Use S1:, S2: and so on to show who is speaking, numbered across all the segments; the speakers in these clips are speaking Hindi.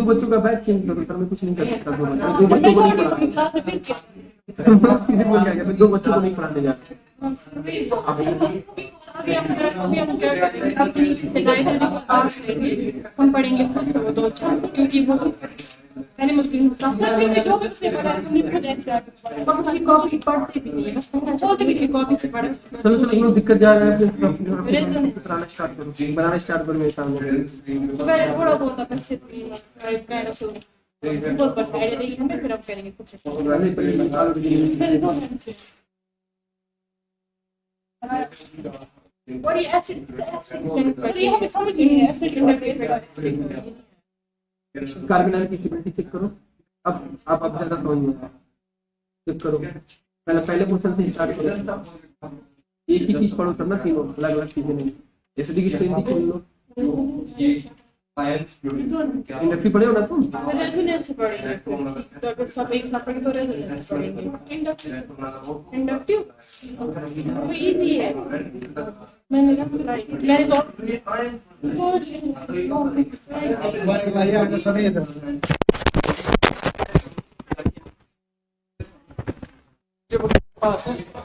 S1: दो बच्चों का बैच चेंज करो सर, मैं कुछ नहीं कर सकता। दो बच्चों को नहीं पढ़ा, सीधे बोल गया मैं 2 बच्चों को नहीं पढ़ाने जा रहा।
S2: हम पढ़ेंगे वो 2-4, क्योंकि वो मैंने मुस्लिम जो भी उसने पढ़ा है कॉपी पढ़ते भी नहीं है, बस बोलते भी कॉपी से पढ़ा।
S1: चलो दिक्कत जा रहा है, बनाना स्टार्ट करो मेरे सामने।
S2: थोड़ा बहुत अपन से बहुत बस आइडिया देगी हमें, फिर अब करेंगे कुछ। और ये एसिड हमें समझ नहीं है, एसिड
S1: कार्बोनाइल की स्टेबिलिटी चेक करो। अब ज्यादा समझ में आया, चेक करो। पहले क्वेश्चन से स्टार्ट करो, एक ही चीज पढ़ो तब ना, तीनों अलग अलग चीजें नहीं। एसिडिक स्ट्रेंथ की लो, इंडक्टिव पढ़े हो ना तुम?
S2: रेजोनेंस पढ़ेंगे तो अगर सब एक साथ पढ़ेंगे तो रेजोनेंस पढ़ेंगे। इंडक्टिव वो इजी है, मैंने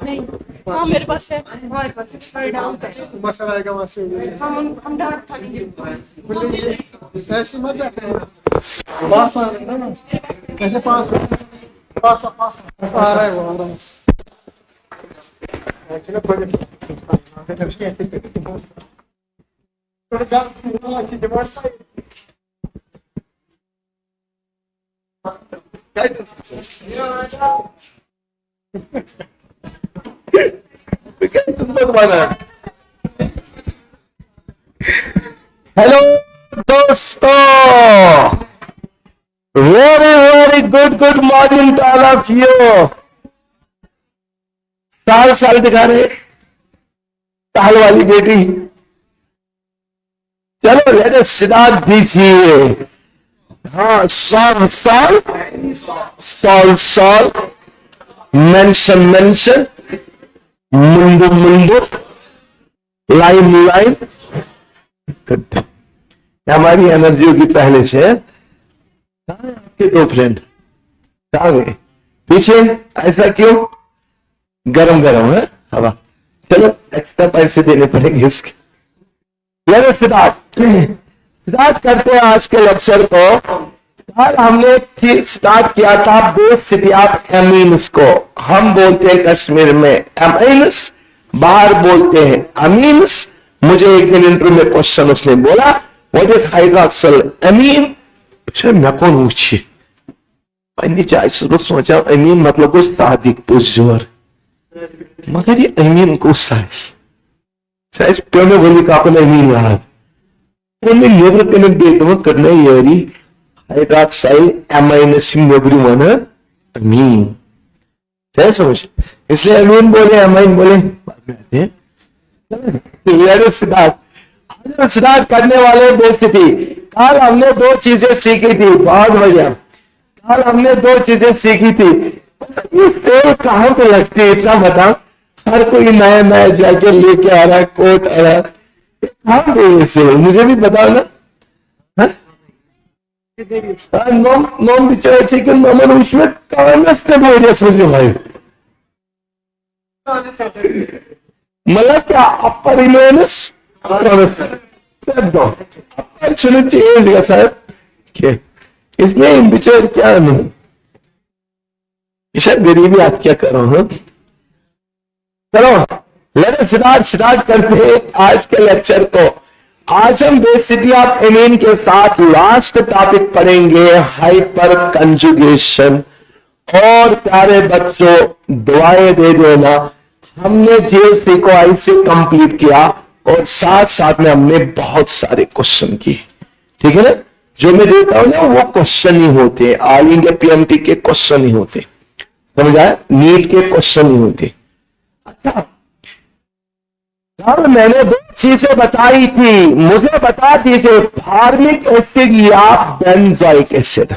S2: नहीं। हाँ मेरे पास है, हमारे पास है, डाउट है।
S3: मसला आएगा वहाँ से।
S2: हम डाउट खा लेंगे।
S3: ऐसे मत पास आ रहे ना, ऐसे पास आ रहा है वो, आ रहा है।
S4: हेलो दोस्तों, very good morning to all of you. साल दिखा रहे साल वाली बेटी, चलो लेट सिद्धार्थ दीजिए। हाँ, साल मेंशन मुंडू लाइन। हमारी एनर्जी होगी पहले से। आपके 2 फ्रेंड कहाँ गए? पीछे। ऐसा क्यों? गरम है हवा। चलो एक्स्ट्रा पैसे देने पड़ेंगे इसके। स्टार्ट करते हैं आज के लेक्चर को। कल हमने स्टार्ट किया था बेस सिटी ऑफ एमीन्स को। हम बोलते हैं कश्मीर में एमीन्स, बाहर बोलते हैं अमीन्स। मुझे एक दिन इंटरव्यू में क्वेश्चन उसने बोला, व्हाट इज हाइड्रोक्सिल अमीन? मैं कौन पूछे पन्नी चाय सोचा अमीन मतलब कुछ तादिक पुजोर, मगर ये अमीन को साइज पे में बोली का अमीन रहा उन्हें नेबर कनेक्ट दे करना यारी हाइड्रोक्साइल एमाइनस नेबरी मन अमीन। क्या समझ? इसलिए अमीन बोले अमाइन बोले बाद में आते हैं। स्टार्ट करने वाले बेइज्जती। कल हमने 2 चीजें सीखी थी, बहुत बढ़िया। कल हमने 2 चीजें सीखी थी। ये सेल कहाँ पे लगती है इतना बता। हर कोई नया जैकेट लेके आ रहा है, कोट आ रहा है, कहाँ पे ये सेल मुझे भी बताओ ना। नॉन बिचारा चिकन नॉमन उसमें भाई मतलब क्या अपर इलेनस चाहिए साहब। इसलिए इन बिचार क्या नहीं शायद गरीबी आप क्या करो। चलो लेट्स स्टार्ट करते हैं आज के लेक्चर को। आज हम बेसिटी ऑफ एमीन के साथ लास्ट टॉपिक पढ़ेंगे, हाइपर कंजुगेशन। और प्यारे बच्चों दुआएं दे देना, हमने जेएससी को ऐसे कंप्लीट किया और साथ में हमने बहुत सारे क्वेश्चन किए। ठीक है ना? जो मैं देता हूं ना वो क्वेश्चन ही होते, ऑल इंडिया पीएमटी के क्वेश्चन ही होते, समझ आया? नीट के क्वेश्चन ही होते। अच्छा, मैंने 2 चीजें बताई थी, मुझे बता दीजिए फार्मिक एसिड या बेंजोइक एसिड।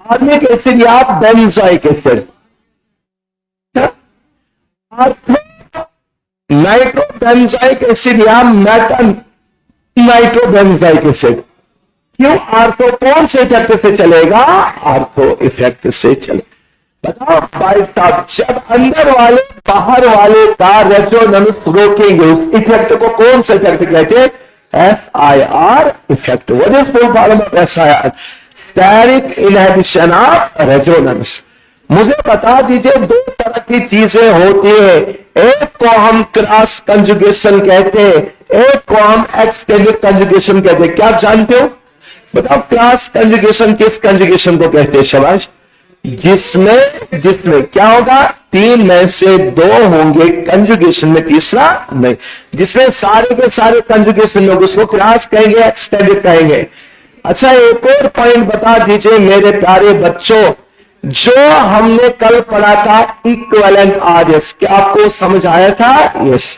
S4: फार्मिक एसिड या बेंजोइक एसिड। नाइट्रोबेंजोइक एसिड या मेटल नाइट्रोबेंजोइक एसिड। क्यों? आर्थो कौन से इफेक्ट से चलेगा? आर्थो इफेक्ट से चले। बताओ भाई साहब, जब अंदर वाले बाहर वाले का रेजोनेंस रोकेंगे, उस इफेक्ट को कौन सा इफेक्ट कहते हैं? SIR effect. What is full form of SIR? Steric inhibition of resonance. मुझे बता दीजिए, दो तरह की चीजें होती है, एक को हम क्रॉस कंजुगेशन कहते हैं, एक को हम एक्सटेंडेड कंजुगेशन कहते हैं। क्या आप जानते हो? बताओ, क्रॉस कंजुगेशन किस कंजुगेशन को कहते हैं? शाबाश। जिसमें क्या होगा? 3 में से 2 होंगे कंजुगेशन में, तीसरा नहीं। जिसमें सारे के सारे कंजुगेशन लोग, उसको क्रॉस कहेंगे, एक्सटेंडेड कहेंगे। अच्छा, एक और पॉइंट बता दीजिए मेरे प्यारे बच्चों, जो हमने कल पढ़ा था इक्विवेलेंट आर्यस, क्या आपको समझ आया था? यस।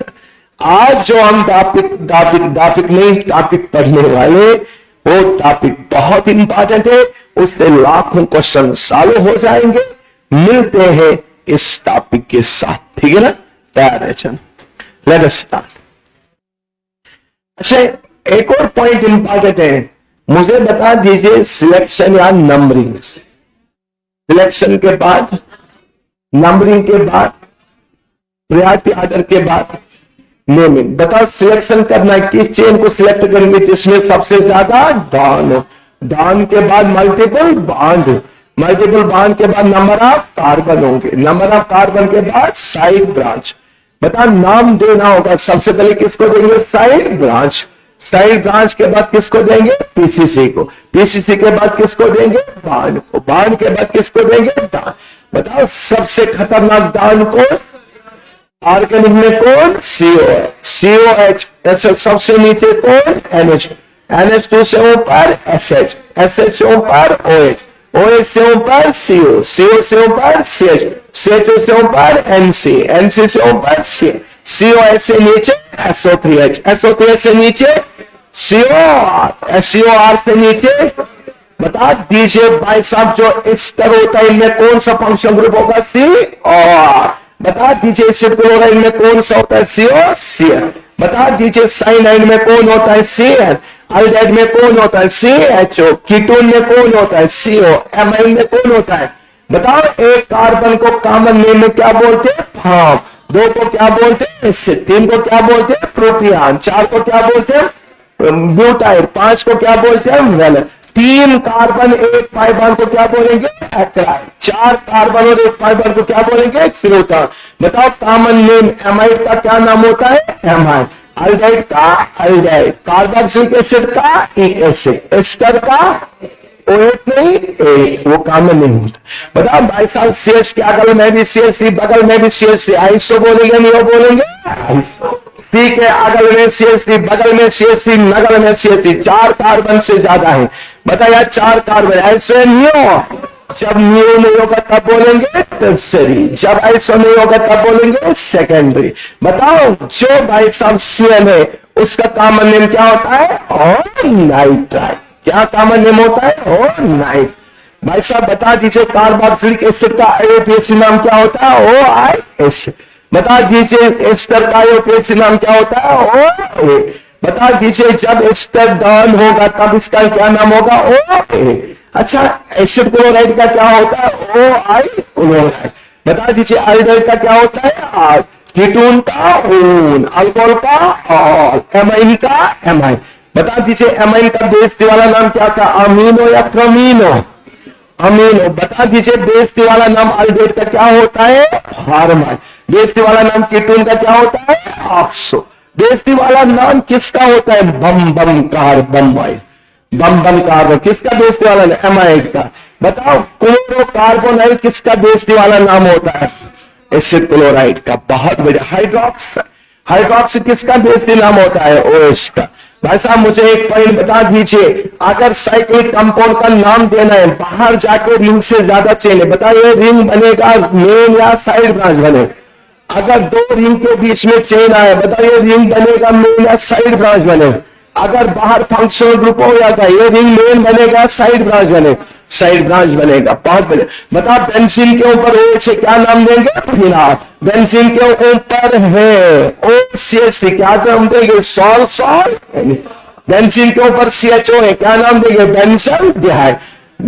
S4: आज जो हम टॉपिक पढ़ने वाले, वो टॉपिक बहुत इंपॉर्टेंट है, उससे लाखों क्वेश्चन सॉल्व हो जाएंगे। मिलते हैं इस टॉपिक के साथ, ठीक है ना? तैयार है? चलो, लेट अस स्टार्ट। अच्छा, एक और पॉइंट इंपॉर्टेंट है, मुझे बता दीजिए सिलेक्शन या नंबरिंग। सिलेक्शन के बाद, नंबरिंग के बाद, प्रायोरिटी ऑर्डर के बाद नेमिंग। बताओ, सिलेक्शन करना है, किस चेन को सिलेक्ट करेंगे जिसमें सबसे ज्यादा बॉन्ड हो? बॉन्ड के बाद मल्टीपल बॉन्ड, मल्टीपल बॉन्ड के बाद नंबर ऑफ कार्बन होंगे, नंबर ऑफ कार्बन के बाद साइड ब्रांच। बताओ, नाम देना होगा, सबसे पहले किसको देंगे? Side branch. साइड ब्रांच के बाद किसको देंगे? पीसीसी को। पीसीसी के बाद किसको देंगे? बॉन्ड को। बॉन्ड के बाद किसको देंगे? डान। बताओ, सबसे खतरनाक डान को ऑर्गेनिक में कौन? CO है, COH। अच्छा, सबसे नीचे कौन? NH। NH2 से ऊपर SH, SH से ऊपर OH, OH से ऊपर CO, CO से ऊपर CH, CH से ऊपर NC, NC से ऊपर C, COH से नीचे SO3H, SO3H से नीचे COR, SCOR से नीचे। बता दीजिए भाई साहब, जो एस्टर होता है, इनमें कौन सा फंक्शन ग्रुप होगा? COR। बता दीजिए क्लोराइड में कौन सा होता है? COCl। बता दीजिए साइनाइड में कौन होता है? CN। अल्डेहाइड में कौन होता है? CHO। कीटोन में कौन होता है? CO। एमाइन में कौन होता है? बताओ, एक कार्बन को कॉमन नेम में क्या बोलते हैं? फॉर्म। 2 को क्या बोलते हैं? एसिड। 3 को क्या बोलते हैं? प्रोपियान। 4 को क्या बोलते हैं? ब्यूटाइल। 5 को क्या बोलते हैं? वेलेंट। 3 कार्बन एक पाई बॉन्ड को क्या बोलेंगे? एक्राइड। 4 कार्बन और एक पाई बॉन्ड को क्या बोलेंगे? क्लोटान। बताओ, कॉमन नेम एमाइड का क्या नाम होता है? एमाइड। अल्डाइड का अल्डाइड। कार्बोक्सिलिक एसिड का एसिड। एस्टर का OH नहीं, वो कॉमन नहीं होता। बताओ भाई साहब, CH के अगल में भी CH3, बगल में भी CH3, आइसो बोलेंगे नहीं, वो बोलेंगे आइसो। C के अगल में CH3, बगल में CH3, नगल में CH3। 4 कार्बन से ज्यादा है। बताया, 4 कार्बन। आइसो नियो, जब नियो नहीं होगा तब बोलेंगे टर्सरी, जब आइसो नहीं होगा तब बोलेंगे सेकेंडरी। बताओ, जो भाई साहब CN है, उसका कॉमन नेम क्या होता है? और नाइट्राइड। क्या कॉमन नेम होता है? और नाइट। भाई साहब बता दीजिए, कार्बोक्सिलिक एसिड का आईयूपीएसी नाम क्या होता है? OIS। बता दीजिए, एस्टर का आईयूपीएसी नाम क्या होता है? OA। बता दीजिए, जब एस्टर डाउन होगा तब इसका क्या नाम होगा? OA। अच्छा, एसिड क्लोराइड का क्या होता है? OI chloride. बता दीजिए, अल्डिहाइड का क्या होता है? R। कीटोन का ऊन, अल्कोहल का ऑल, एमाइन का एमाइन। बता दीजिए, एमाइन का बेस्ड वाला नाम क्या था? अमीनो या प्रमीनो? अमीनो। बता दीजिए, बेस्ड वाला नाम अल्डेहाइड का क्या होता है? फॉर्माइड। बेस्ड वाला नाम कीटोन का क्या होता है? ऑक्सो। बेस्ड वाला नाम किसका होता है? बम कार्बोनाइड। बम कार्बन किसका बेस्ड वाला नाम? एमाइड का। बताओ, क्लोरोकार्बोनाइड किसका बेस्ड वाला नाम होता है? एसिड क्लोराइड का। बहुत बढ़िया। हाइड्रोक्स, हाइड्रोक्स किसका बेस्ड नाम होता है? OH का। भाई साहब, मुझे एक पॉइंट बता दीजिए, अगर साइक्लिक कंपाउंड का नाम देना है, बाहर जाके रिंग से ज्यादा चेन है, बताइए रिंग बनेगा मेन या साइड ब्रांच बने? अगर 2 रिंग के बीच में चेन आए, बताइए रिंग बनेगा मेन या साइड ब्रांच बने? अगर बाहर फंक्शनल ग्रुप हो जाता है, ये रिंग मेन बनेगा, साइड ब्रांच बने? साइड ब्रांच बनेगा। बहुत बढ़िया। बता, बेंजीन के ऊपर OH है, क्या नाम देंगे? फिनाल। बेंजीन के ऊपर है OCH, क्या नाम देंगे? सॉल। बेंजीन के ऊपर CHO है, क्या नाम देंगे? बेंजल्डिहाइड।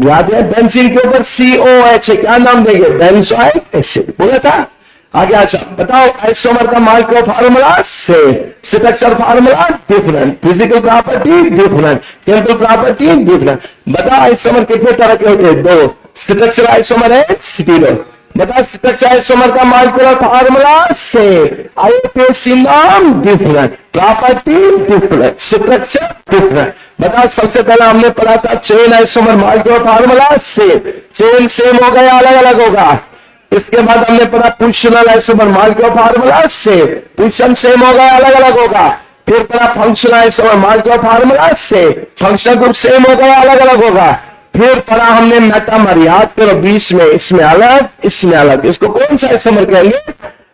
S4: याद है? बेंजीन के ऊपर COH है, क्या नाम देंगे? Benzoic acid. बोला था। आगे अच्छा बताओ, आइसोमर का मालिक्यूलर फार्मूला से, structure formula different, physical property different, chemical property different. बताओ आइसोमर कितने तरह के होते हैं? दो, स्ट्रक्चर आइसोमर है, स्टीरियो। बता स्ट्रक्चर आइसोमर का मालिक्यूलर फार्मूला से, आईयूपीएसी नाम different, property different, structure different. बता सबसे पहले हमने पढ़ा था चेन आइसोमर मालिक्यूलर फार्मूला से, चेन सेम हो गया अलग अलग होगा। इसके बाद हमने पढ़ा फंक्शनल आइसोमर मालिक्यूलर फार्मूला से, फंक्शन सेम हो गया अलग अलग होगा। फिर पढ़ा फंक्शनल आइसोमर मालिक्यूलर फार्मूला से, फंक्शनल ग्रुप सेम हो गया अलग अलग होगा। फिर पढ़ा हमने मेटामर, याद करो बीच में, इसमें अलग इसमें अलग। इसको कौन सा आइसोमर कहेंगे?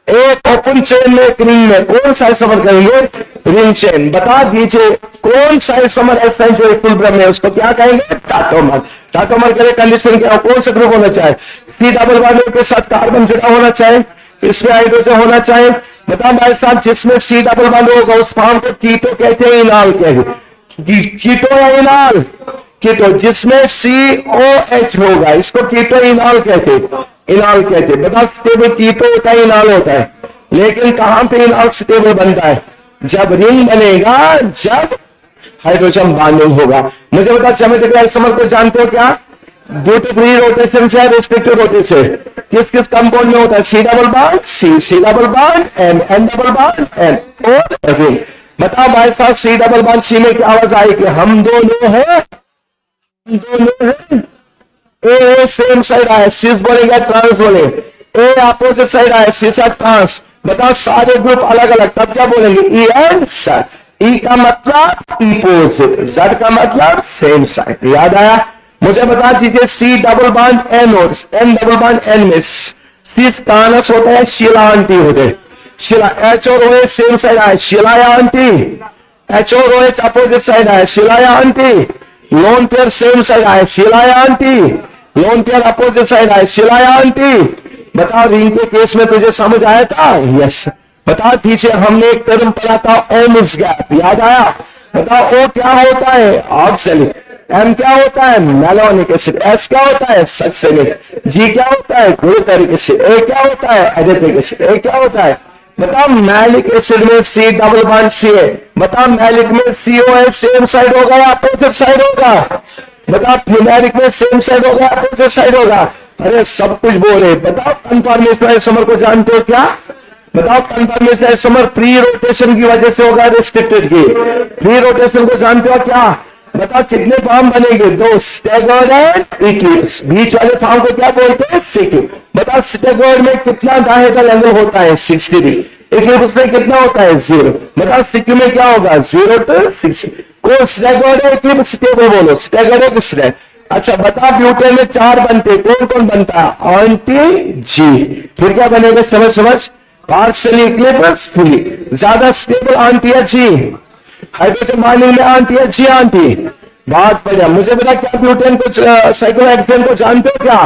S4: एक ओपन चेन में एक रिंग में कौन सा आइसोमर कहेंगे? Ring chain. बता दीजिए कौन सा आइसोमर ऐसा है जो इक्विलिब्रियम में, उसको क्या कहेंगे? टाटोमर। टाटोमर के लिए कंडीशन क्या, कौन सा ग्रुप होना चाहिए? C डबल बॉन्ड के साथ कार्बन जुड़ा होना चाहिए, इसमें हाइड्रोजन होना चाहिए। बताओ भाई साहब, जिसमें C डबल बॉन्ड होगा उस फॉर्म को कीटो कहते हैं, इनाल कहते हैं? कीटो या इनाल? कीटो। जिसमें COH होगा इसको कीटो इनाल कहते हैं, इनाल कहते हैं। बता स्टेबल कीटो होता है, इनाल होता है, लेकिन कहां पे इनाल स्टेबल बनता है? जब रिंग बनेगा, जब हाइड्रोजन बॉन्डिंग होगा। मुझे बता ज्योमेट्रिकल आइसोमर को जानते हो क्या? ड्यू टू फ्री रोटेशन से रिस्ट्रिक्टेड रोटेशन किस किस कंपाउंड में होता है? C double bond C double bond N double bond N और रिंग। बताओ भाई साहब C डबल बॉन्ड C में क्या आवाज आएगी? हम दोनों हैं, दोनों हैं। ए सेम साइड आया, सिस बोलेगा, ट्रांस बोले। ए अपोजिट साइड आया, सिस ट्रांस। बताओ सारे ग्रुप अलग अलग, तब क्या बोलेंगे? ई एंड स। ई का मतलब अपोजिट, Z का मतलब सेम साइड। याद आया? मुझे बता दीजिए C डबल बॉन्ड N और N डबल बॉन्ड N में सिस कानस होता है, शिला आंटी होते हैं। शिला H और OH सेम साइड आया, शिलाया आंटी। H और OH अपोजिट साइड आया, शिलाया aunty. Lone pair same side आए, शिलाया aunty. Lone pair opposite side आए, शिलाया आंटी। बताओ रिंग के केस में तुझे समझ आया था? यस। बता दीजिए हमने एक टर्म पढ़ा था ओम्स गैप, याद आया? बताओ ओ क्या होता है? ऑक्सैलिक। M क्या होता है? Malonic acid. S क्या होता है? सक्सेनिक। G क्या होता है? Glutaric acid. A क्या होता है? Adipic acid. A क्या होता है? बताओ मैलिक एसिड में C डबल बॉन्ड C है। बताओ मैलिक में COH सेम साइड होगा या अपोजिट साइड होगा? बताओ फ्यूमेरिक में सेम साइड होगा या अपोजिट साइड होगा? अरे सब कुछ बोल रहे। बताओ कन्फर्मेशन आइसोमर को जानते हो क्या? बताओ कन्फर्मेशन आइसोमर फ्री रोटेशन की वजह से होगा, रिस्ट्रिक्टेड की। फ्री रोटेशन को जानते हो क्या? बताओ कितने फॉर्म बनेंगे? दो, स्टैगर्ड एंड इक्लिप्स। बीच वाले फॉर्म को क्या बोलते हैं? सिक्यू। बताओ स्टैगर्ड में कितना डायहेड्रल एंगल होता है? 60 डिग्री। इक्लिप्स में कितना होता है? 0। बताओ सिक्यू में क्या होगा? 0 to 60। कौन स्टैगर्ड है? इक्लिप्स स्टेबल बोलो। स्टैगर्ड है कि स्टैग? अच्छा बता, ब्यूटेन में 4 बनते, कौन कौन बनता है? एंटी जी। फिर क्या बनेगा? समझ पार्शियली इक्लिप्स, फ्री। ज्यादा स्टेबल एंटी है जी। हाइड्रोजन बॉन्डिंग में आंटी है जी, आंटी। बहुत बढ़िया। मुझे बता क्या ब्यूटेन को साइक्लोहेक्सेन को जानते हो क्या?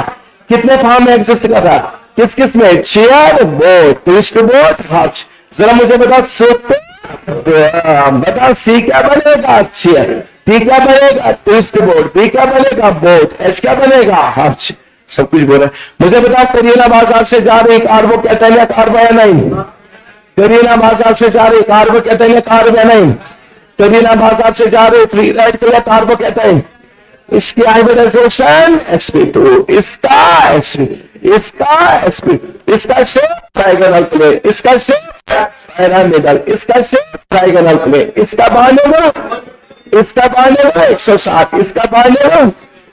S4: कितने फॉर्म में एग्जिस्ट कर रहा है? किस किस में? Chair, boat, twist boat, Hutch. जरा मुझे बता बता सी क्या बनेगा? चेयर। टी क्या बनेगा? Twist boat. बी क्या बनेगा? बोट। एच क्या बनेगा? हच। सब कुछ बोला। मुझे बताओ करीना बाजार से जा रही कार्बो कहते हैं कार्बो एनाइन। करीना बाजार से जा रही कार्बो कहते हैं कार्बो एनाइन। करीना बाजार से जा रहे फ्री राइड के लिए कार्बो कहते हैं। इसकी हाइब्रिडाइजेशन sp2, इसका sp, इसका sp, इसका शेप ट्राइगोनल प्लेन, इसका शेप पिरामिडल, इसका शेप ट्राइगोनल प्लेन, इसका बानेगा 160, इसका बानेगा।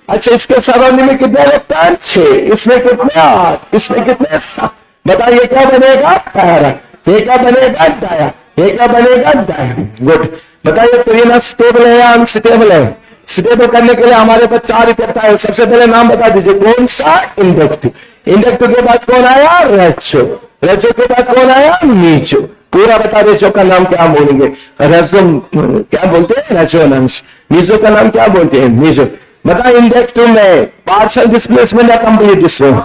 S4: अच्छा इसके सराउंडिंग में कितने इलेक्ट्रॉन? 6। इसमें कितने? 8। इसमें कितने? 7। बताइए क्या बनेगा? पैरा। ये क्या बनेगा? डाया। ये क्या बनेगा? डाया। गुड। बताइए करीना स्टेबल है या अनस्टेबल है? स्टेबल करने के लिए हमारे पास 4 इफेक्ट आए। सबसे पहले नाम बता दीजिए कौन सा? इंडक्टिव। इंडक्टिव के बाद कौन आया? रेचो। रेचो के बाद कौन आया? मीचो। पूरा बता रेचो का नाम क्या बोलेंगे? रेजो क्या बोलते हैं? रेजोनेंस। मीजो का नाम क्या बोलते हैं? मीजो। बता इंडक्टिव में पार्शियल डिस्प्लेसमेंट या कंप्लीट डिस्प्लेसमेंट?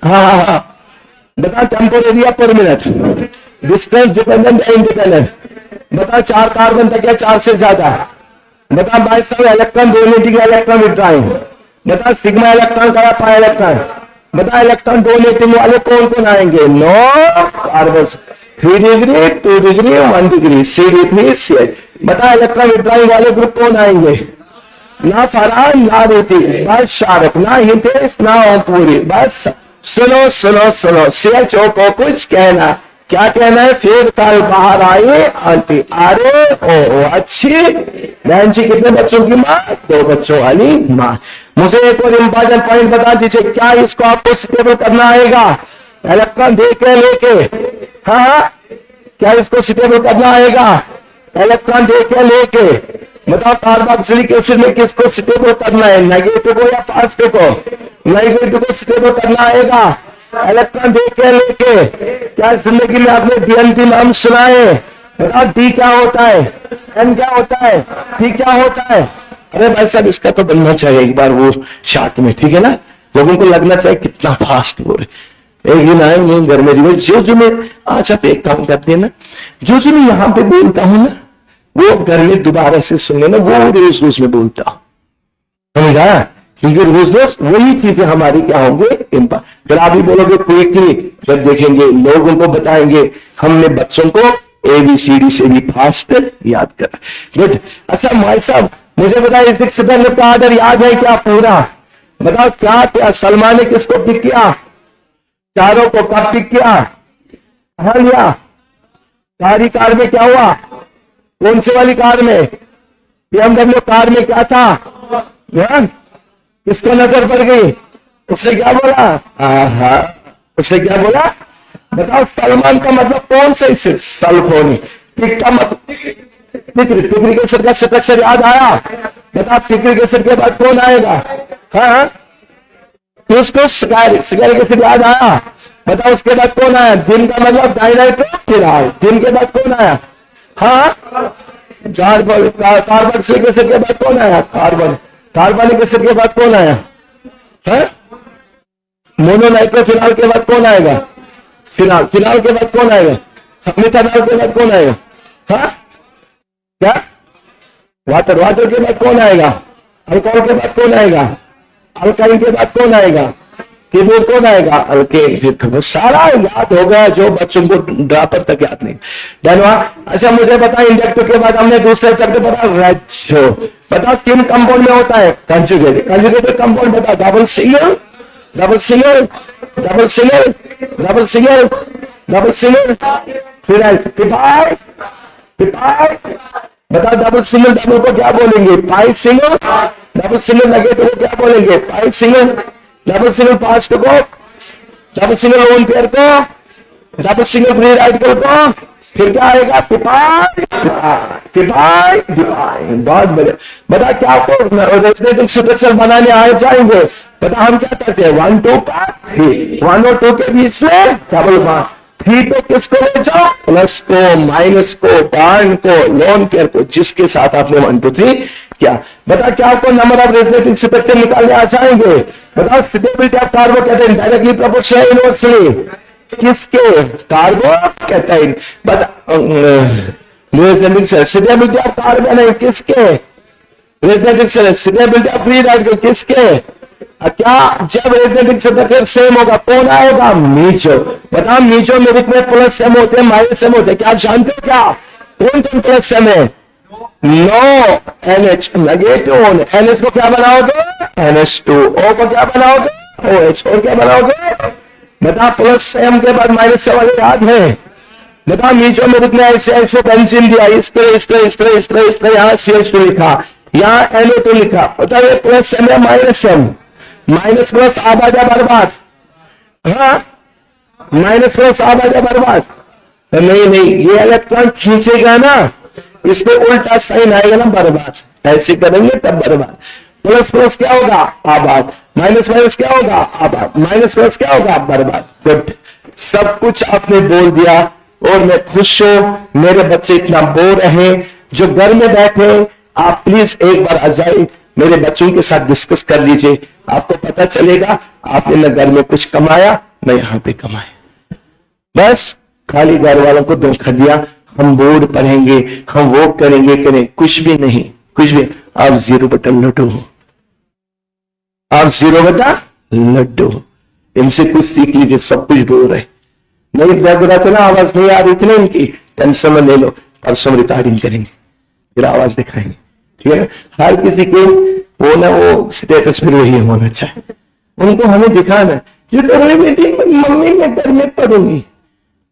S4: हाँ। बता टेम्पोररी या परमानेंट? डिस्टेंस डिपेंडेंट या इंडिपेंडेंट? बता 4 कार्बन तक या 4 से ज्यादा? बता भाई साहब, इलेक्ट्रॉन डोनेटिंग इलेक्ट्रॉन विड्रॉइंग, बता सिग्मा इलेक्ट्रॉन का पाई इलेक्ट्रॉन, बता इलेक्ट्रॉन डोनेटिंग वाले कौन कौन आएंगे? No carbon 3 degree 2 degree 1 degree CD3 CH। बता इलेक्ट्रॉन विड्रॉइंग वाले ग्रुप कौन आएंगे? ना फरहान ना ऋतिक, बस शाहरुख, ना हितेश ना ओमपुरी। बस सुनो सुनो सुनो, CHO को कुछ कहना, क्या कहना है? फिर कल बाहर आई आंटी। अरे ओ अच्छी बहन जी, कितने बच्चों की माँ? 2 बच्चों वाली माँ। मुझे एक और इंपॉर्टेंट पॉइंट बता दीजिए, क्या इसको आपको स्टेबल करना आएगा? इलेक्ट्रॉन दे के लेके, हाँ क्या इसको स्टेबल करना आएगा? इलेक्ट्रॉन दे के लेके बताओ, कार्बोक्सिलिक एसिड में किसको स्टेबल करना है? नेगेटिव को या पॉजिटिव को? नेगेटिव को स्टेबल करना आएगा। इलेक्ट्रॉन दे के लेके, क्या जिंदगी में आपने DNP नाम सुना है? बताओ D क्या होता है, N क्या होता है, P क्या होता है? अरे भाई साहब, इसका तो बनना चाहिए एक बार वो शार्ट में, ठीक है ना? लोगों को लगना चाहिए कितना फास्ट हो रहे। एक दिन आए नहीं घर में रिवर्स, जो मैं आज आप एक काम करते हैं ना, जो मैं यहाँ पे बोलता हूँ ना, वो घर में दोबारा से सुनने ना, वो रोज रोज में बोलता हूँ, समझा? क्योंकि रोज रोज वही चीजें हमारी क्या होंगे, फिर आप भी बोलोगे क्विकली, फिर देखेंगे, लोगों को बताएंगे, हमने बच्चों को ABCD से भी फास्ट याद करा। गुड। अच्छा भाई साहब, मुझे बताइए इस सिद्धांत का आर्डर याद है क्या पूरा? बताओ क्या क्या सलमान ने किसको पिक किया? चारों को कब पिक किया? कहा लिया? कारी कार में क्या हुआ? कौन से वाली कार में? BMW कार में क्या था? ध्यान किसको नजर पड़ गई? उसने क्या बोला? उसने क्या बोला? बताओ सलमान का मतलब कौन सा? इसे सल्फोनी। टिक का मतलब टिकरी एसिड का स्ट्रक्चर याद आया? बताओ टिकरी एसिड के बाद कौन आएगा? हाँ उसको सिगारिक एसिड याद आया? बताओ उसके बाद कौन आया? दिन का मतलब डाइनाइट्रोफिनाइल। दिन के बाद कौन आया? हाँ कार्बोक्सिलिक एसिड के बाद कौन आया? कार्बोनिक एसिड के बाद कौन आया? मोनोनाइट्रोफिनॉल के बाद कौन आएगा? फिनॉल के बाद कौन आएगा? मिथानॉल के बाद कौन आएगा? हाँ क्या? वाटर के बाद कौन आएगा? अल्कोहल के बाद कौन आएगा? अल्काइन के बाद कौन आएगा? कीबोर्ड कौन आएगा? अल्केन। फिर सारा याद हो गया जो बच्चों को ड्रापर तक याद नहीं। डनवा। अच्छा मुझे बता, इंजेक्टिव के बाद हमने दूसरे चैप्टर बता रेचो, बता किन कंपाउंड में होता है? कंजुगेटेड कंपाउंड बता। डबल सिंगल फिर बता डबल सिंगल डबल को क्या बोलेंगे? पाई सिंगल। डबल सिंगल नेगेटिव को क्या बोलेंगे? पाई सिंगल। डबल सिंगल पॉजिटिव को, डबल सिंगल लोन पेयर को, डबल सिंगल फ्री रेडिकल को, फिर क्या आएगा? डिपाइन। बहुत बढ़िया। बता क्या आपको रेजोनेटिंग स्ट्रक्चर बनाने आ जाएंगे? बता हम क्या करते हैं? 1 2 3 1 और 2 के बीच में डबल बॉन्ड। 3 पे किसको ले जाओ? प्लस को, माइनस को, बॉन्ड को, लोन पेयर को, जिसके साथ आपने 1 2 3 क्या? बता क्या आपको नंबर ऑफ रेजोनेटिंग स्ट्रक्चर निकालने आ जाएंगे? बताओ stability of carbocation directly proportional inversely किसके? कार्बोकैटायन। बता स्टेबिलिटी ऑफ कार्बन किसके? Resonating stability of free radical किसके? क्या जब रेजोनेटिंग स्ट्रक्चर सेम होगा कौन आएगा? मीचो। बता मीचो में में प्लस एम होते हैं माइनस एम होते हैं, क्या आप जानते हो? क्या कौन कौन प्लस एम है? No NH negative. NH को क्या बनाओगे? NH2। O को क्या बनाओगे? OH। और क्या बनाओगे? बता प्लस एम के बाद माइनस से वाले याद है? बता नीचो में कितने ऐसे बेंजीन दिया, इस तरह यहाँ CH2 लिखा, यहाँ NO2 लिखा। बता ये प्लस एम है माइनस एम? माइनस प्लस आबादा बर्बाद। हाँ माइनस प्लस आबादा बर्बाद। नहीं ये इलेक्ट्रॉन खींचेगा ना, इसमें उल्टा साइन आएगा ना, बर्बाद। ऐसे करेंगे तब बर्बाद। प्लस प्लस क्या होगा? आबाद। माइनस माइनस क्या होगा? आबाद। माइनस प्लस क्या होगा? बर्बाद। गुड। सब कुछ आपने बोल दिया और मैं खुश हूं। मेरे बच्चे इतना बोर रहे, जो घर में बैठे आप प्लीज एक बार आ जाए, मेरे बच्चों के साथ डिस्कस कर लीजिए, आपको पता चलेगा आपने न घर में कुछ कमाया न यहां पे कमाया, बस खाली घर वालों को धोखा दिया। हम बोर्ड पढ़ेंगे, हम वो करेंगे, कुछ भी नहीं। कुछ भी, आप 0 बटा लड्डू हो, आप 0 बटा लड्डू हो। इनसे कुछ सीख लीजिए, सब कुछ बोल रहे। नहीं दर्द रहा था ना, आवाज नहीं आ रही थी ना इनकी, टेंशन में ले लो, परसों रिकॉर्डिंग करेंगे, फिर आवाज दिखाएंगे, ठीक है ना। हर किसी के वो ना वो स्टेटस फिर वही होना चाहिए, उनको हमें दिखाना है। ये कर रही बेटी, मम्मी मैं घर में पढ़ूंगी,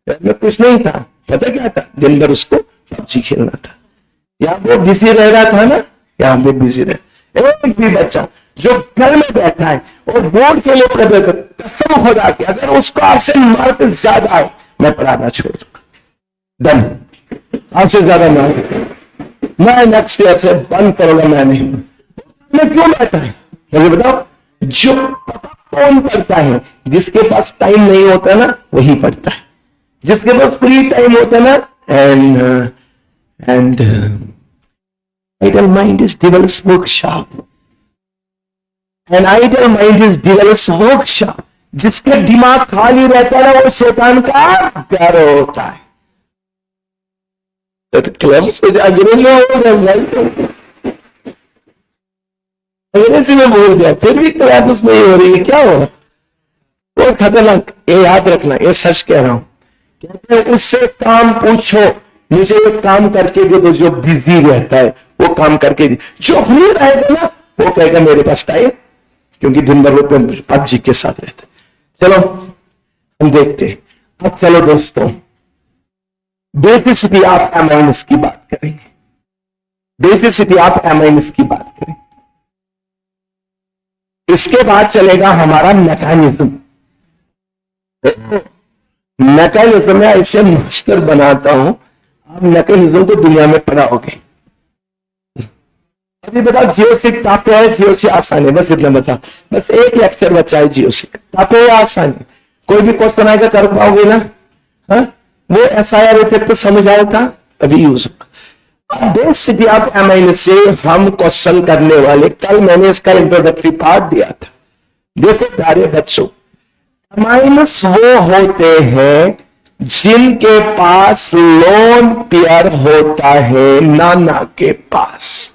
S4: घर में कुछ नहीं था, पता क्या था, दिन भर उसको पबजी खेलना था। यहाँ वो बिजी रह रहा था ना, यहाँ पे बिजी रहे। एक भी बच्चा जो घर में बैठा है और बोर्ड के लिए प्रिपेयर कर, कसम खुदा की अगर उसको आपसे मार्क ज्यादा आए, मैं पढ़ाना छोड़ दूंगा, डन, आपसे ज्यादा मार्क मैं नेक्स्ट ईयर से बंद करूंगा। मैं क्यों बैठा है मुझे बताओ। जो कौन पढ़ता है, जिसके पास टाइम नहीं होता ना वही पढ़ता है, जिसके पास फ्री टाइम होता ना, and idle mind is devil's workshop, an idle mind is devil's workshop। जिसके दिमाग खाली रहता है वो शैतान का घर होता है। तो क्लब्स में अंग्रेजी में बोल दिया, फिर भी क्लब्स नहीं हो रही है, क्या हो? वो खतरनाक, ये याद रखना, ये सच कह रहा हूं। कहते हैं उससे काम पूछो, मुझे एक काम करके दे दो, जो बिजी रहता है वो काम करके दे, जो फ्री रहेगा ना वो कहेगा मेरे पास टाइम, क्योंकि दिन भर वो पबजी के साथ रहता है। चलो हम देखते हैं। अब चलो दोस्तों, बेसिसिटी ऑफ एमाइनस की बात करेंगे, बेसिसिटी ऑफ एमाइनस की बात करेंगे। इसके बाद चलेगा हमारा मैकेनिज्म। मैकेनिज्म में ऐसे मास्टर बनाता हूं, आप मैकेनिज्म तो दुनिया में पढ़ाओगे। अभी बताओ जियोसिक टापे है, जियोसिक आसान है, बस इतना बता, बस एक लेक्चर बचा है जियोसिक टापे है, आसान है। कोई भी क्वेश्चन आएगा कर पाओगे ना? हा? वो SIR इफेक्ट तो समझ आया था, अभी यूज होगा। बेसिसिटी ऑफ एमाइनस से हम क्वेश्चन करने वाले, कल मैंने इसका इंट्रोडक्टरी पार्ट दिया था। देखो प्यारे बच्चों, एमाइनस वो होते हैं जिनके पास लोन पेयर होता है नाना के पास।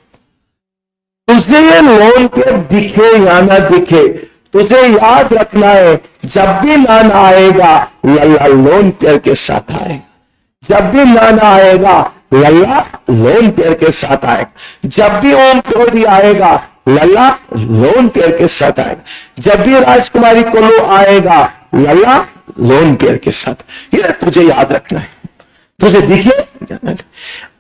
S4: तुझे ये लोन पेयर दिखे या ना दिखे, तुझे याद रखना है, जब भी नाना आएगा लल्ला लोन पेयर के साथ आएगा, जब भी नाना आएगा लल्ला लोन पेयर के साथ आएगा, जब भी ओम चौधरी आएगा लल्ला लोन पेयर के साथ आएगा, जब भी राजकुमारी कोलो आएगा लल्ला लोन पेयर के साथ। ये तुझे याद रखना है, तुझे दिखे।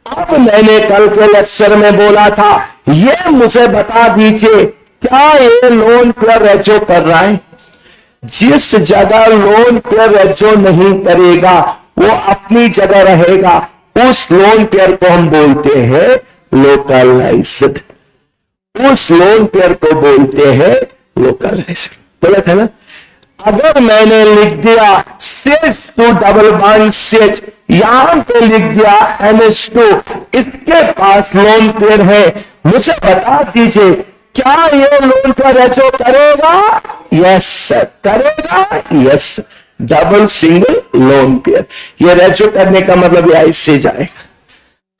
S4: अब मैंने कल के लेक्चर में बोला था, ये मुझे बता दीजिए क्या ये लोन पेयर रेजो कर रहा है? जिस जगह लोन पेयर रेजो नहीं करेगा वो अपनी जगह रहेगा, उस लोन पेयर को हम बोलते हैं लोकलाइज्ड, उस लोन पेयर को बोलते हैं लोकलाइज्ड। बोला था ना? अगर मैंने लिख दिया CH2 डबल बॉन्ड CH, यहां पे लिख दिया NH2, इसके पास लोन पेयर है, मुझे बता दीजिए क्या ये लोन पेयर रेजो करेगा? यस सर करेगा, yes. Double single lone pair, ये रेजो करने का मतलब ये ऐसे जाएगा,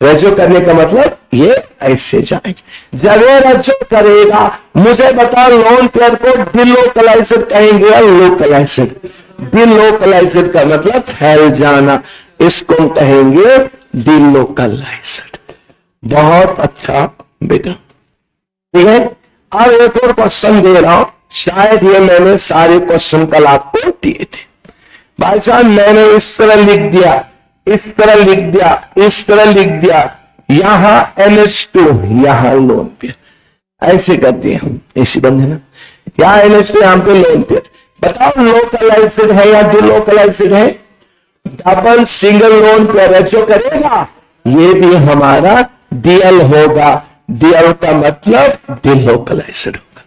S4: रेजो करने का मतलब ये ऐसे जाएगा। जब ये रेजो करेगा, मुझे बता लोन पेयर को डिलोकलाइज्ड कहेंगे या लोकलाइज्ड? डिलोकलाइज्ड का मतलब फैल जाना, इसको कहेंगे डिलोकलाइज्ड। बहुत अच्छा बेटा, ठीक है। अब एक और क्वेश्चन दे रहा हूं, शायद ये मैंने सारे क्वेश्चन कल आपको दिए थे। भाई साहब मैंने इस तरह लिख दिया, इस तरह लिख दिया, इस तरह लिख दिया, यहां NH2 यहां लोन पेयर, ऐसे कर दिया, ऐसी बंद है ना, यहां NH2 यहां पे लोन पेयर। बताओ लोकलाइज्ड है या डिलोकलाइज्ड है? डबल सिंगल लोन पेयर रेजो करेगा, ये भी हमारा DL होगा, DL का मतलब डिलोकलाइज्ड होगा।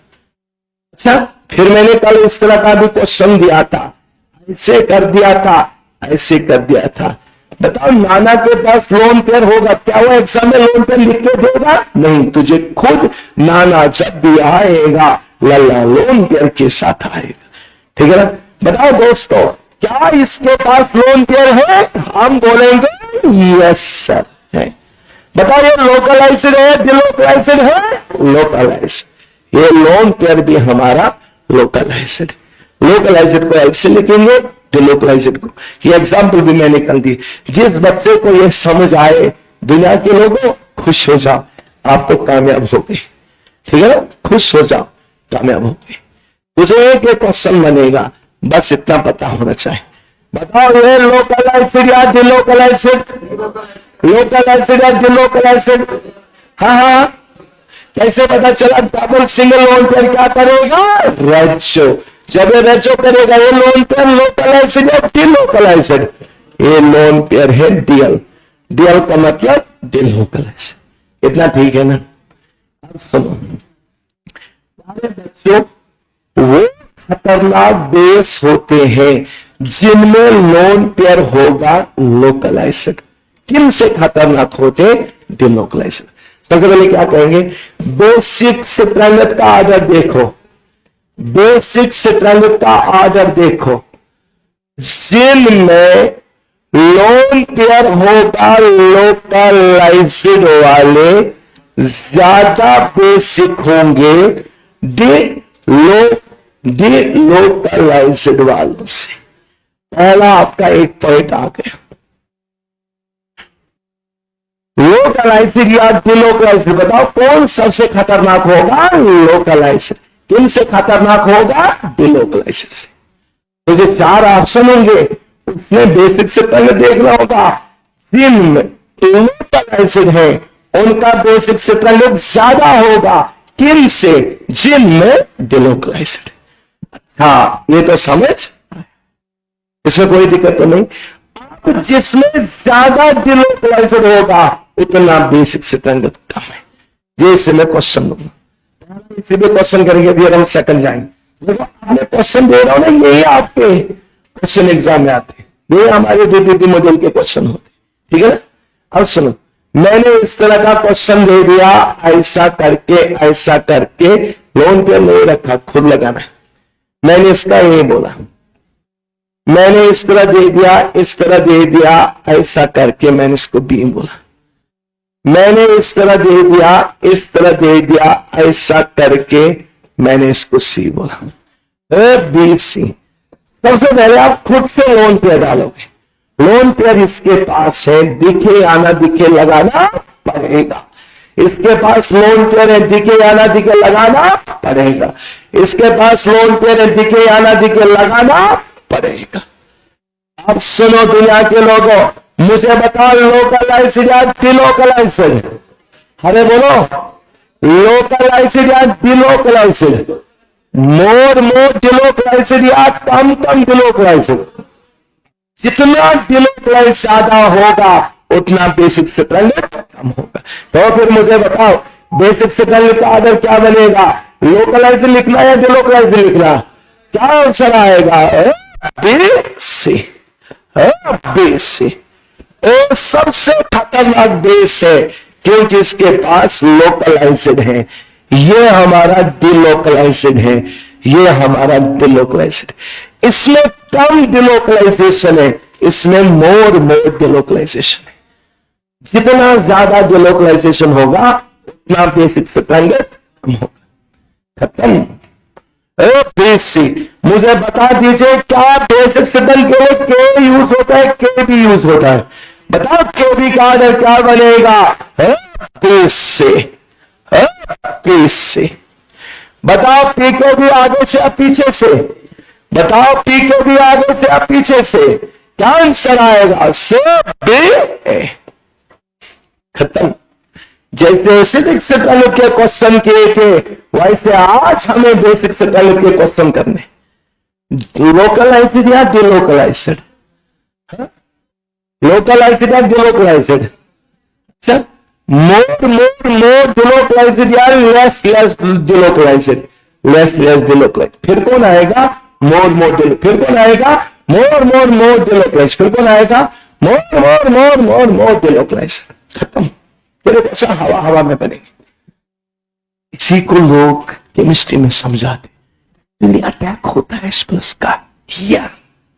S4: अच्छा, फिर मैंने कल इस तरह का भी क्वेश्चन दिया था, ऐसे कर दिया था, ऐसे कर दिया था। बताओ नाना के पास लोन पेयर होगा, क्या वो एग्जाम में लोन पेयर लिख के देगा? नहीं, तुझे खुद नाना जब भी आएगा लल्ला लोन पेयर के साथ आएगा, ठीक है ना। बताओ दोस्तों, क्या इसके पास लोन पेयर है? हम बोलेंगे यस सर है। बताओ ये लोकलाइज्ड है डिलोकलाइज्ड है? लोकलाइज्ड। ये लोन पेयर भी हमारा लोकलाइज्ड। लोकलाइज्ड को ऐसे लिखेंगे, डिलोकलाइज्ड को। ये एग्जाम्पल भी मैंने निकाल दी। जिस बच्चे को ये समझ आए, दुनिया के लोगों खुश हो जाओ, आप तो कामयाब हो गए। ठीक है ना, खुश हो जाओ, कामयाब हो गए। मुझे एक क्वेश्चन बनेगा, बस इतना पता होना चाहिए। बताओ ये लोकलाइज्ड या डिलोकलाइज्ड? लोकलाइज्ड या डिलोकलाइज्ड? हाँ, कैसे पता चला? डबल सिंगल लोन पेयर क्या करेगा? रेचो। जब ये रेचो करेगा, ये लोन पेयर लोकलाइज्ड या डिलोकलाइज्ड? ये लोन पेयर है डीएल। डीएल का मतलब डिलोकलाइज्ड। इतना ठीक है ना? अब सुनो बच्चों, वो खतरनाक देश होते हैं जिनमें लोन पेयर होगा लोकलाइज्ड। किन से खतरनाक होते? डिलोकलाइज्ड। सबसे पहले क्या कहेंगे? बेसिक स्ट्रेंथ का आर्डर देखो, बेसिक स्ट्रेंथ का आर्डर देखो। जिनमें लोन पेयर होगा लोकलाइज्ड वाले ज्यादा बेसिक होंगे डिलोकलाइज्ड वालों से। पहला आपका एक पॉइंट आ गया। लोकलाइज्ड या डिलोकलाइज्ड, बताओ कौन सबसे खतरनाक होगा? लोकलाइज्ड। किन से खतरनाक होगा? डिलोकलाइज्ड से। तो जो चार ऑप्शन होंगे उसमें बेसिक से पहले देखना होगा। जिनमें लोकलाइज्ड है उनका बेसिक से पहले ज्यादा होगा। किन से? जिनमें डिलोकलाइज्ड। हाँ, ये तो समझ, इसमें कोई दिक्कत तो नहीं। अब जिसमें ज्यादा डिलोकलाइज्ड होगा उतना बेसिक स्ट्रेंथ कम है। ये इसे मैं क्वेश्चन दूंगा, इसी पे क्वेश्चन करेंगे, फिर हम सेकंड जाएंगे। देखो आपने क्वेश्चन दे रहा हूं ना, यही आपके क्वेश्चन एग्जाम में आते हैं, ये हमारे डीडीटी मॉड्यूल के क्वेश्चन होते हैं। ठीक है ना? अब सुनो, मैंने इस तरह का क्वेश्चन दे दिया, ऐसा करके लोन पे नहीं रखा, खुद लगाना है। मैंने इसका ये बोला, मैंने इस तरह दे दिया, इस तरह दे दिया, ऐसा करके मैंने इसको बी बोला। मैंने इस तरह दे दिया, इस तरह दे दिया, ऐसा करके मैंने इसको सी बोला। B C. सबसे पहले आप खुद से लोन पेयर डालोगे। लोन पेयर इसके पास है, दिखे या ना दिखे लगाना पड़ेगा। इसके पास लोन पेयर है, दिखे या ना दिखे लगाना पड़ेगा। इसके पास लोन पेयर है, दिखे या ना दिखे लगाना पड़ेगा। अब सुनो दुनिया के लोगों, मुझे बताओ लोकलाइज्ड या डिलोकलाइज्ड? अरे बोलो, लोकलाइज्ड या डिलोकलाइज्ड? मोर डिलोकलाइज्ड या कम डिलोकलाइज्ड? जितना डिलोकलाइज्ड ज्यादा होगा उतना बेसिक स्ट्रेंथ कम होगा। तो फिर मुझे बताओ बेसिक स्ट्रेंथ का आर्डर क्या बनेगा? लोकलाइज्ड लिखना या डिलोकलाइज्ड लिखना? क्या आंसर आएगा? B C. और सबसे खतरनाक देश है क्योंकि इसके पास लोकलाइज्ड है। ये हमारा डिलोकलाइज्ड है, ये हमारा डिलोकलाइज्ड। इसमें कम डिलोकलाइजेशन है, इसमें मोर डिलोकलाइजेशन है। जितना ज्यादा डिलोकलाइजेशन होगा उतना बेसिक स्ट्रेंथ कम होगा। खत्म। बेसी। मुझे बता दीजिए क्या बेसिक स्ट्रेंथ के लिए के यूज होता है, के भी यूज होता है? बताओ के भी का आर्डर क्या बनेगा? बेस से। बताओ पी को भी आगे से या पीछे से? बताओ पी को भी आगे से या पीछे से? क्या आंसर आएगा? से बी। खत्म। जैसे एसिडिक स्ट्रेंथ के क्वेश्चन किए थे वैसे आज हमें बेसिक स्ट्रेंथ के क्वेश्चन करने। लोकलाइज्ड या डिलोकलाइज्ड? लोकलाइज्ड या डिलोकलाइज्ड? अच्छा, मोर डिलोकलाइज्ड या लेस डिलोकलाइज्ड? Less delocalised. फिर कौन आएगा? मोर फिर कौन आएगा? मोर डिलोकलाइज्ड। फिर कौन आएगा? मोर डिलोकलाइज्ड। खत्म। फिर ऐसा हवा में बनेगी। इसी को लोग केमिस्ट्री में समझाते, अटैक होता है प्लस का या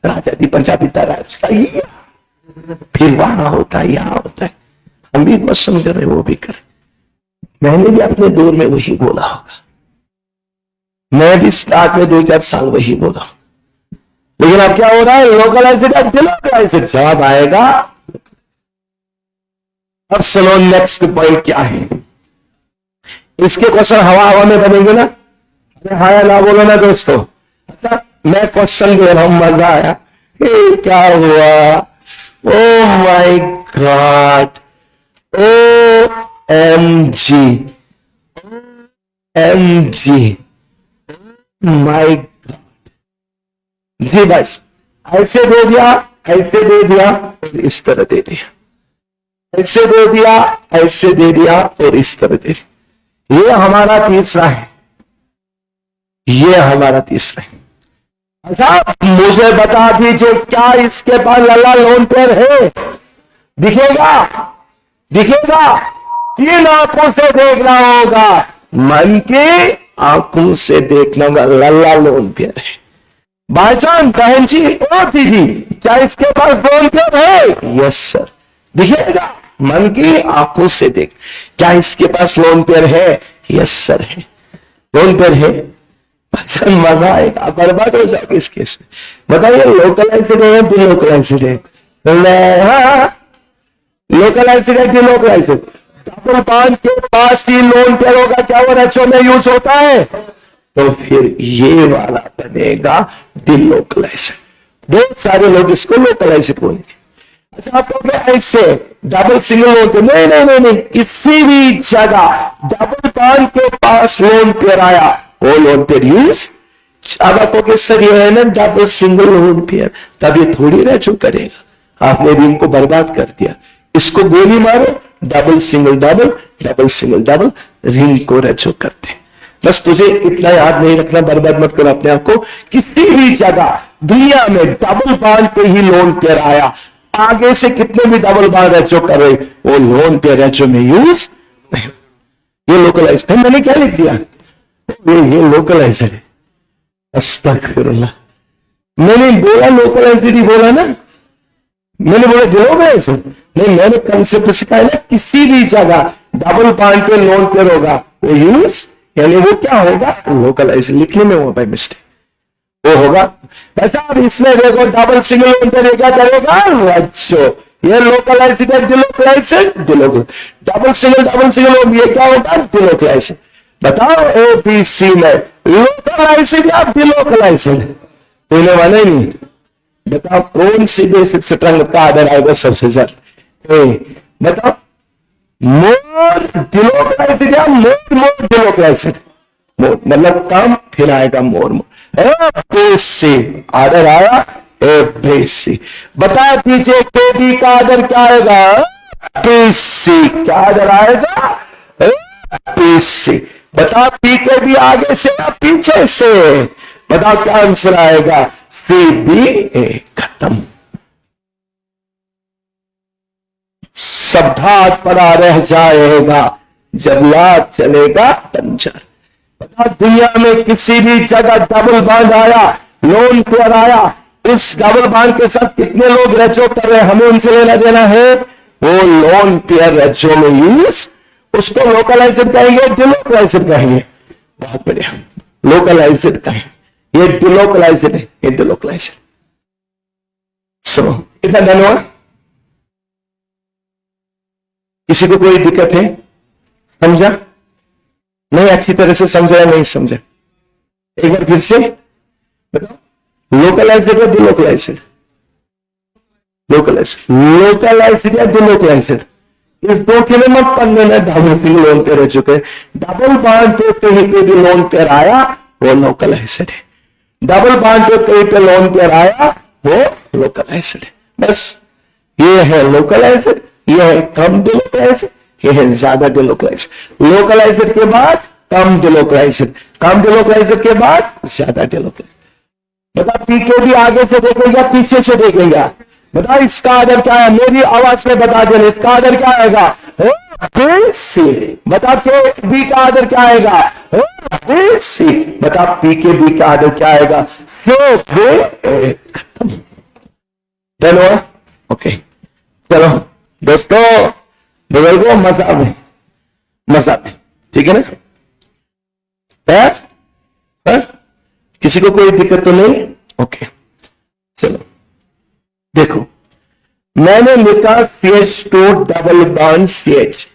S4: राजा दी पंजाबी तरह उसका, फिर वहां होता है, यहां होता है। हम भी पसंद करें, वो भी करें। मैंने भी अपने दौर में वही बोला होगा, मैं भी स्टार्ट में 2-4 साल वही बोला, लेकिन अब क्या हो रहा है? लोकलाइजेड अब डिलोकलाइजेड जवाब आएगा। अब सुनो नेक्स्ट पॉइंट क्या है। इसके क्वेश्चन हवा हवा में बनेंगे ना, अरे हाया ना बोलो ना दोस्तों। अच्छा मैं क्वेश्चन दे रहा हूं, मजा आया, क्या हुआ? Oh my God, OMG, OMG, my God. जी बस ऐसे दे दिया, ऐसे दे दिया और इस तरह दे दिया, ऐसे दे दिया, ऐसे दे दिया और इस तरह दे दिया। ये हमारा तीसरा है, ये हमारा तीसरा है। अच्छा मुझे बता दीजिए, क्या इसके पास लल्ला लोन पेयर है? दिखेगा? दिखेगा? 3 आंखों से देखना होगा, मन की आंखों से देखना होगा, लल्ला लोन पेयर है। भाईजान, बहन जी, ओ दीदी, क्या इसके पास लोन पेयर है? Yes sir. दिखेगा? मन की आंखों से देख, क्या इसके पास लोन पेयर है? यस सर है, लोन पेयर है। अच्छा मजा आएगा, बर्बाद हो जाएगा इस केस में। बताइए लोकलाइजेड है, डिलोकलाइजेड है? लोकलाइजेड है, डिलोकलाइजेड? डबल बॉन्ड के पास ही लोन पेयर होगा, क्या वो रेचो में यूज होता है? तो फिर ये वाला बनेगा डिलोकलाइजेड। बहुत सारे लोग इसको लोकलाइजेड बोलेंगे। अच्छा आप कहोगे ऐसे डबल सिंगल लोन पेयर? नहीं नहीं नहीं नहीं, किसी भी जगह डबल बॉन्ड के पास लोन पेयर आया, वो लोन पेयर यूज। अब आप कहोगे सर ये है ना डबल सिंगल लोन पेयर, तब ये थोड़ी रेचो करेगा, आपने रिंग को बर्बाद कर दिया। इसको गोली मारो, double single double, double single double, ring को रेचो करते। बस तुझे इतना याद नहीं रखना, बर्बाद मत करो अपने आप को। किसी भी जगह दुनिया में डबल बॉन्ड पे ही लोन पेयर आया, आगे से कितने भी डबल बॉन्ड रेचो कर रहे, वो लोन पेयर रेचो में यूज नहीं। ये लोकलाइज है। मैंने क्या लिख दिया? ये लोकलाइजर है। अस्तगफिरुल्लाह, मैंने बोला लोकलाइजर ही बोला ना, मैंने बोला डिलोकलाइजर नहीं, मैंने कंसेप्ट सिखाया ना, किसी भी जगह डबल बॉन्ड पे लोन पेयर होगा वो यूज, यानी वो क्या होगा? लोकलाइजर। लिखने में हुआ भाई मिस्टेक, वो होगा ऐसा। अब इसमें देखो डबल सिंगल लोन पेयर क्या करेगा? अच्छा ये लोकलाइजेड है, डिलोकलाइजेड, डिलोकलाइजेड। डबल सिंगल लोन, ये क्या होगा? डिलोकलाइजेड। बताओ OBC में लोकलाइजेड या डिलोकलाइजेड? पहले वाला ही नहीं। बताओ कौन सी बेसिक स्ट्रंग का आधार आएगा सबसे ज्यादा? बताओ मोर डिलोकलाइजेड या मोर डिलोकलाइजेड? मोर मतलब कम, फिर आएगा मोर। ABC आर्डर आया ABC। बता दीजिए KB का आर्डर क्या आएगा? PC। क्या आर्डर आएगा? PC। बता PK भी आगे से या पीछे से? बताओ क्या आंसर आएगा? CBA। खत्म। शब्दात पड़ा रह जाएगा जब लात चलेगा पंचर। बता दुनिया में किसी भी जगह डबल बॉन्ड आया, लोन पेयर आया, उस डबल बॉन्ड के साथ कितने लोग रेचो कर रहे हैं, हमें उनसे लेना देना है। वो लोन पेयर रेचो में यूज, उसको लोकलाइजेड कहेंगे, डिलोकलाइजेड कहेंगे। बहुत बढ़िया, लोकलाइजेड कहेंगे। ये डिलोकलाइजेड है, ये डिलोकलाइजेड। सुनो इतना डन हुआ? किसी को कोई दिक्कत है? समझा? नहीं अच्छी तरह से समझा या नहीं समझा? एक बार फिर से बताओ, लोकलाइजेड या डिलोकलाइजेड? लोकलाइजेड या डिलोकलाइजेड? इस दो के लिए मत पढ़ने में डबल सिंगल लोन पेयर रह चुके। डबल बॉन्ड पे कहीं पे भी लोन पेयर आया वो लोकलाइजेड है, डबल बॉन्ड पे कहीं पे लोन पेयर आया वो लोकलाइजेड है। बस ये है लोकलाइजेड, ये है कम डिलोकलाइजेड, ये है ज्यादा डिलोकलाइजेड। लोकलाइजेड के बाद कम डिलोकलाइजेड, कम डिलोकलाइजेड के बाद ज्यादा डिलोकलाइजेड। बता पीके भी आगे से देखेगा पीछे से देखेगा? बता इसका आदर क्या है? मेरी आवाज में बता देना, इसका आदर क्या आएगा? BC। बता के बी का आदर क्या आएगा? BC। बता पी के बी का आदर क्या आएगा? खत्म। चलो ओके, चलो दोस्तों बुजुर्गों मजा में, मजा में, ठीक है ना? है? किसी को कोई दिक्कत तो नहीं? ओके, चलो देखो, मैंने लिखा CH2 डबल बॉन्ड CH,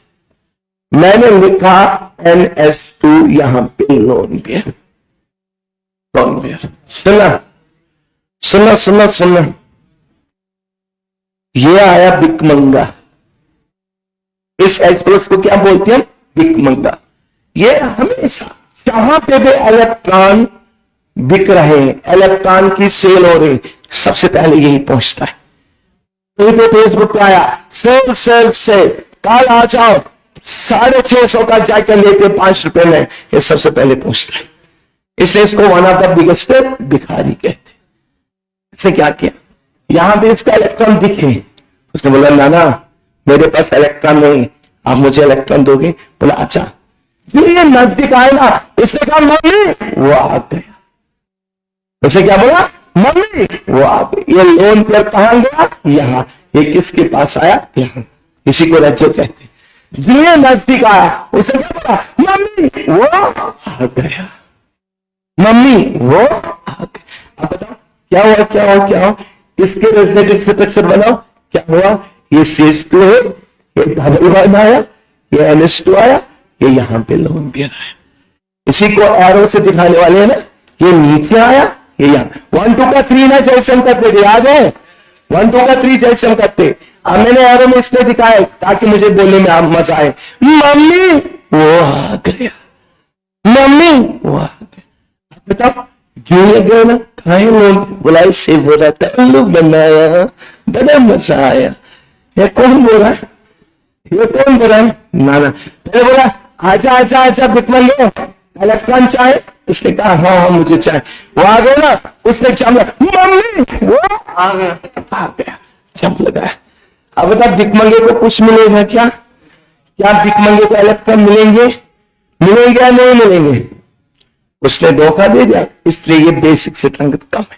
S4: मैंने लिखा NH2 यहां पे लोन पेयर, लोन पेयर। सुना सुना सुना सुना, ये आया बिकमंगा। इस H+ को क्या बोलते हैं? बिकमंगा। ये हमेशा जहां पे भी इलेक्ट्रॉन बिक रहे हैं, इलेक्ट्रॉन की सेल हो रही, सबसे पहले यही पहुंचता है। तो फेसबुक पे आया सेल सेल सेल, कल आ जाओ, 650 का जाकर लेते 5 रुपए में, ये सबसे पहले पहुंचता है। इसलिए इसको वन ऑफ द बिगेस्ट भिखारी कहते हैं। इसने क्या किया, यहां पे इसका इलेक्ट्रॉन दिखे, उसने बोला नाना मेरे पास इलेक्ट्रॉन नहीं, आप मुझे इलेक्ट्रॉन दोगे? बोला अच्छा। फिर ये नजदीक आए ना, इसने कहा मम्मी, वो आ गया। उसे क्या बोला? मम्मी, वो आ गई। ये लोन पेयर कहां गया? यहां। ये किसके पास आया? यहां। इसी को रज्जो कहते हैं। ये नजदीक आया, उसे क्या बोला? मम्मी, वो आ गया। मम्मी, वो आ गया। अब बताओ क्या हुआ, क्या हुआ, क्या हुआ? इसके रेजोनेटिव स्ट्रक्चर बनाओ, क्या हुआ? ये CH2 है, ये डबल बॉन्ड आया, ये NH2 आया, ये यहां पे लोन पेयर आया। इसी को एरो से दिखाने वाले हैं ना, ये नीचे आया, ये यहां 1 2 का 3 ना जैसे हम करते थे, याद है? 1 2 का 3 जैसे हम करते। अब मैंने एरो में इसलिए दिखाया ताकि मुझे बोलने में आप मजा आए। मम्मी, वो आ गया। मम्मी, वो आ गया। बताओ क्यों ये गए ना? खाए लोग, बुलाई से बोला था लोग बनाया, बड़ा मजा आया। ये कौन बोल रहा है? ये कौन बोल रहा है? नाना। मैंने बोला आजा आजा आजा बिकमंगे, इलेक्ट्रॉन चाहे? उसने कहा हाँ हाँ मुझे चाहे। वो आ गया ना, उसने जंप लगा, मम्मी, वो आ गया, आ गया, जंप लगाया। अब बता बिकमंगे को कुछ मिलेगा क्या? क्या बिकमंगे को इलेक्ट्रॉन मिलेंगे? मिलेंगे या नहीं मिलेंगे? उसने धोखा दे दिया, इसलिए ये बेसिक स्ट्रेंथ कम है।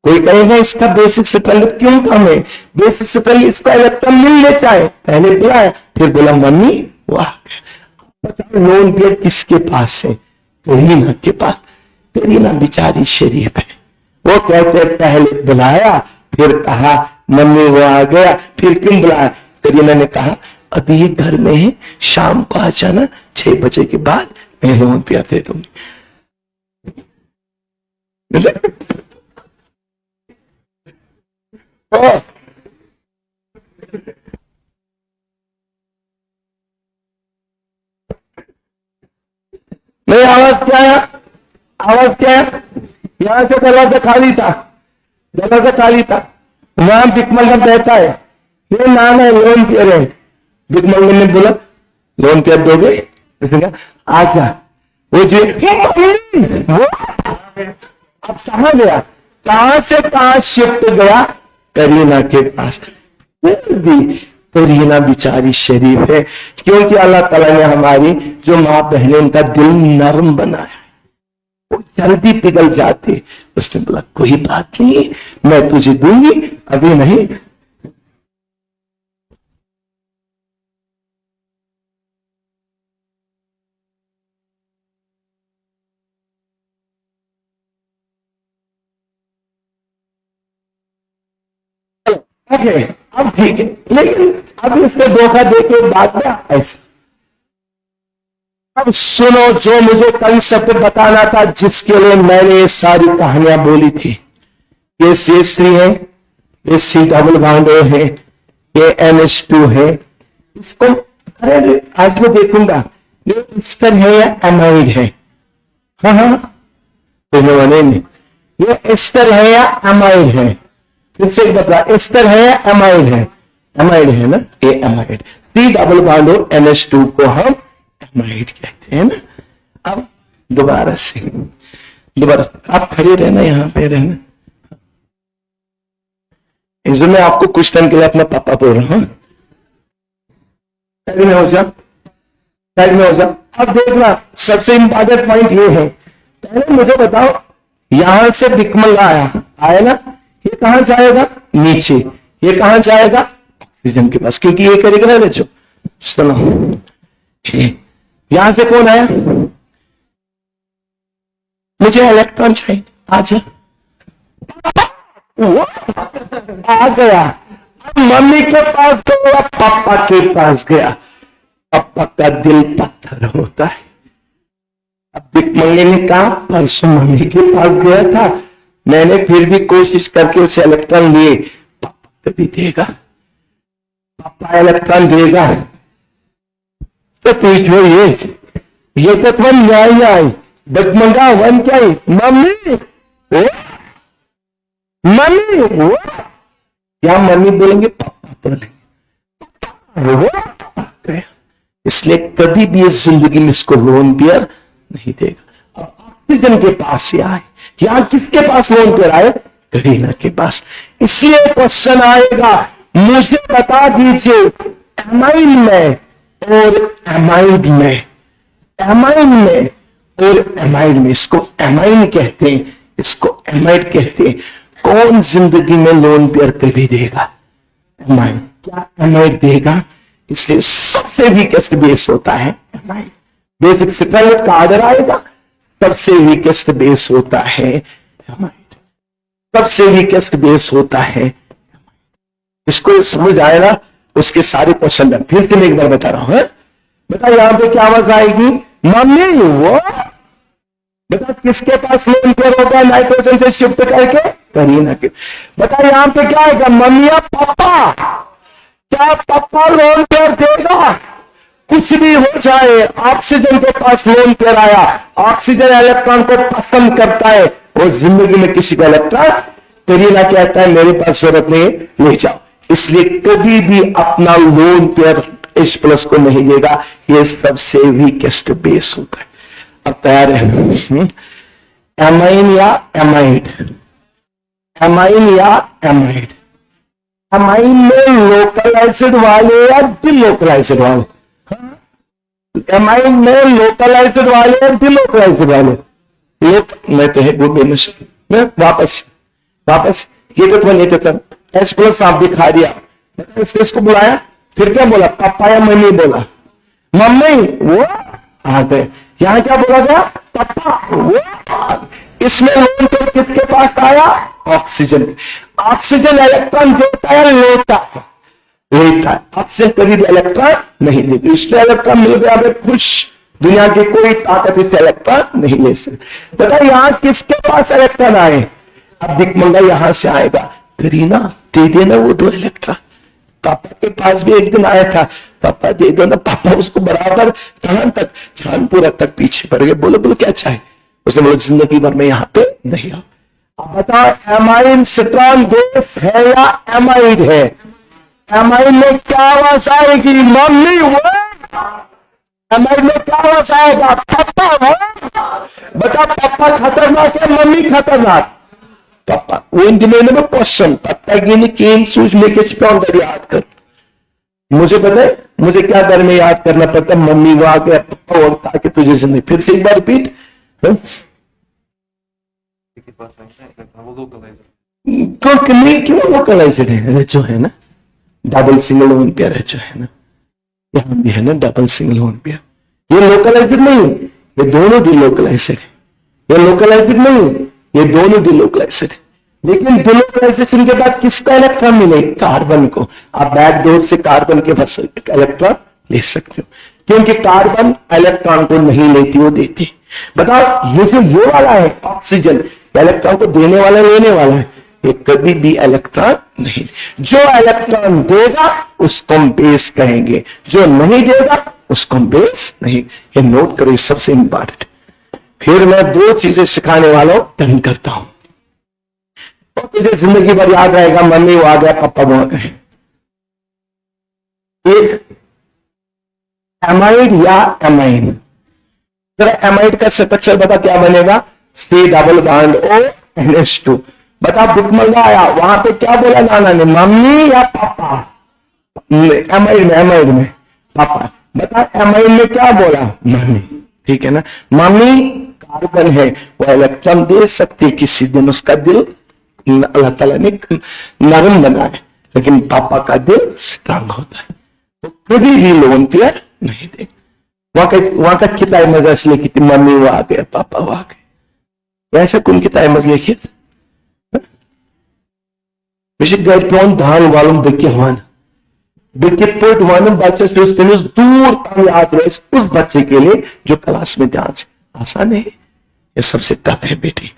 S4: कोई कहेगा इसका बेसिक स्ट्रेंथ क्यों कम है? बेसिक स्ट्रेंथ इसका इलेक्ट्रॉन मिलने चाहे, पहले बुलाया, फिर बोला मम्मी, वो आ गया। बताओ लोन पेयर किसके पास है? करीना के पास। करीना बेचारी शरीफ है, वो कहते पहले बुलाया, फिर कहा मम्मी वो आ गया, फिर क्यों बुलाया? करीना ने कहा अभी ये घर में है, शाम को आ जाना 6 बजे के बाद, मैं लोन पेयर दे दूंगी। नहीं, आवाज क्या है? आवाज क्या है? यहां से दरवाजा खाली था, दरवाजा खाली था, वहां बिकमंगन रहता है, ये नाम है लोन पेयर है। बिकमंगन ने बोला लोन पेयर दोगे? उसने कहा आजा। वो जो वो अब कहां गया? कहां से कहां शिफ्ट गया? करीना के पास। करीना बेचारी शरीफ है, क्योंकि अल्लाह ताला ने हमारी जो माँ बहनें उनका दिल नरम बनाया है, वो जल्दी पिघल जाते। उसने बोला कोई बात नहीं, मैं तुझे दूंगी, अभी नहीं। ओके, अब ठीक है, लेकिन अब इसने धोखा देके बात में ऐसा। अब सुनो, जो मुझे कंसेप्ट बताना था, जिसके लिए मैंने ये सारी कहानियां बोली थी। ये CH3 है, ये C डबल बॉन्ड है, ये NH2 है। इसको अरे आज मैं देखूंगा ये एस्टर है या एमाइड है। हाँ हाँ, तो नहीं, ये एस्टर है या एमाइड है? फिर से एक बता, एस्टर है या एमाइड है? एमाइड है ना, ये एमाइड। C डबल बॉन्ड और NH2 को हम एमाइड कहते हैं ना। अब दोबारा से, दोबारा आप खड़े रहना, यहां पे रहना। इसमें मैं आपको कुछ टाइम के लिए अपना पापा बोल रहा हूं। साइड में हो जा, साइड में हो जा। अब देखना, सबसे इंपॉर्टेंट पॉइंट ये है, पहले मुझे बताओ, यहां से बिकमंगा आया ना, ये कहां जाएगा? नीचे। ये कहां जाएगा? ऑक्सीजन के पास, क्योंकि ये करेगा ना जो सुनो, यहां से कौन आया? मुझे इलेक्ट्रॉन चाहिए, आजा। वो आ गया, मम्मी के पास गया, पापा के पास गया। पापा का दिल पत्थर होता है। अब भिखमंगे ने कहा परसों मम्मी के पास गया था, मैंने फिर भी कोशिश करके उसे इलेक्ट्रॉन लिए, पापा कभी देगा? पापा इलेक्ट्रॉन देगा? तो पूछो ये तत्व न्याय भिखमंगा वन क्या है? मम्मी मम्मी वो, या मम्मी बोलेंगे पापा बोलेंगे वो। इसलिए कभी भी इस जिंदगी में इसको लोन पेयर नहीं देगा। अब ऑक्सीजन के पास से आए, यहां किसके पास लोन पेयर आए? करीना के पास। इसलिए क्वेश्चन आएगा, मुझे बता दीजिए एमाइन में और एमाइड में, एमाइन में और एमाइड में, इसको एमाइन कहते हैं, इसको एमाइड कहते हैं, कौन जिंदगी में लोन पेयर कभी देगा? एमाइड। क्या एमाइड देगा? इसलिए सबसे वीकेस्ट बेस होता है एमाइड। बेसिक से पहले का आर्डर आएगा, सबसे वीकेस्ट बेस होता है एमाइड, सबसे वीकेस्ट बेस होता है। इसको समझ आएगा, उसके सारे क्वेश्चन फिर से मैं एक बार बता रहा हूं। बता यहां पे क्या आवाज आएगी? मम्मी वो। बता किसके पास लोन पेयर होता है नाइट्रोजन से शिफ्ट करके? करीना के। बता यहां पे क्या आएगा? मम्मी या पापा? क्या पापा लोन पेयर देगा? कुछ भी हो जाए, ऑक्सीजन के पास लोन पेयर आया, ऑक्सीजन इलेक्ट्रॉन को पसंद करता है, वो जिंदगी में किसी का इलेक्ट्रॉन, करीना कहता है मेरे पास जरूरत नहीं, ले जाओ। इसलिए कभी भी अपना लोन पेयर H प्लस को नहीं देगा, ये सबसे वीकेस्ट बेस होता है। अब तैयार है? एमाइन या एमाइड? एमाइन या एमाइड? एमाइन में लोकलाइज्ड वाले या डिलोकलाइज्ड वाले? एमाइन में लोकलाइज्ड वाले और डिलोकलाइज्ड वाले? मैं तो है वो मैं वापस ये तत्व H प्लस आप दिखा दिया, इसको बुलाया, फिर क्या बोला? पापा या मम्मी बोला? मम्मी वो आते, यहां क्या बोला गया? पापा वो। इसमें लोन पेयर किसके पास आया? ऑक्सीजन। ऑक्सीजन इलेक्ट्रॉन देता है, लेता है? लेता है। ऑक्सीजन कभी भी इलेक्ट्रॉन नहीं देती, इसलिए इलेक्ट्रॉन मिल गया, खुश। दुनिया की कोई ताकत इसे इलेक्ट्रॉन नहीं ले सकती। पता यहां किसके पास इलेक्ट्रॉन आए? अब भिखमंगा यहां से आएगा, करीना दे देना वो 2 इलेक्ट्रॉन। पापा के पास भी एक दिन आया था, पापा दे दो ना। पापा उसको बराबर चांदपुरा तक पीछे पड़ गए, बोलो क्या चाहे? उसने बोला जिंदगी भर में यहां पे नहीं आओ। अब बताओ एमाइन स्ट्रॉन्ग बेस है या एमाइड है? एमाइड में क्या आवाज आएगी? मम्मी वो। एमाइड में क्या आवाज आएगा? पापा वो। बता पापा खतरनाक है, मम्मी खतरनाक? पापा वो इनडिमेनेबल क्वेश्चन, पता गिन केन सूज लेके स्ट्रॉन्ग कर याद कर। मुझे पता है मुझे क्या घर में याद करना पड़ता, मम्मी वो आ गया, पापा वो, ताकि तुझे जिंदगी। फिर से एक बार रिपीट। क्यों लोकलाइज्ड है? जो है ना डबल सिंगल लोन पेयर है, जो है ना यहां भी है ना डबल सिंगल लोन पेयर। ये लोकलाइज्ड नहीं, ये दोनों डिलोकलाइज्ड है। ये लोकलाइज्ड नहीं, ये दोनों डिलोकलाइज्ड है। लेकिन डिलोकलाइजेशन के बाद किसका इलेक्ट्रॉन मिले? कार्बन को। आप बैक डोर से कार्बन के इलेक्ट्रॉन ले सकते हो, क्योंकि कार्बन इलेक्ट्रॉन को नहीं लेती, वो देती। बताओ ये जो ये वाला है ऑक्सीजन, इलेक्ट्रॉन को देने वाला लेने वाला है, ये कभी भी इलेक्ट्रॉन नहीं। जो इलेक्ट्रॉन देगा उसको हम बेस कहेंगे, जो नहीं देगा उसको हम बेस नहीं। ये नोट करो, सबसे इंपॉर्टेंट। फिर मैं 2 चीजें सिखाने वाला हूं, टर्न करता हूं, तो तुझे जिंदगी भर याद रहेगा। मम्मी वो आ गया, पापा वो आ गए। एक एमाइड या एमाइन? एमाइड का स्ट्रक्चर बता क्या बनेगा? C double bond O NH2। बता भिखमंगा आया, वहां पे क्या बोला नाना ने? मम्मी या पापा? एमाइड में पापा। बता एमाइड में क्या बोला? मम्मी। ठीक है ना? मम्मी कार्बन है, वो इलेक्ट्रॉन दे सकती किसी दिन, उसका दिल अल्लाह ताला ने नरम बनाया, लेकिन पापा का दिल स्ट्रांग होता है। वो कभी भी लोन पे नहीं देगा। वहां का किताब मजा इसलिए कि मम्मी वो आ गया, पापा वो आ गए, ऐसा कौन किताब मजा लिखित गन धान वालम बकिहान बकिट वन बच्चस दूर तक याद रहे उस बच्चे के लिए जो क्लास में ध्यान से। आसान है, ये सबसे टफ है बेटी,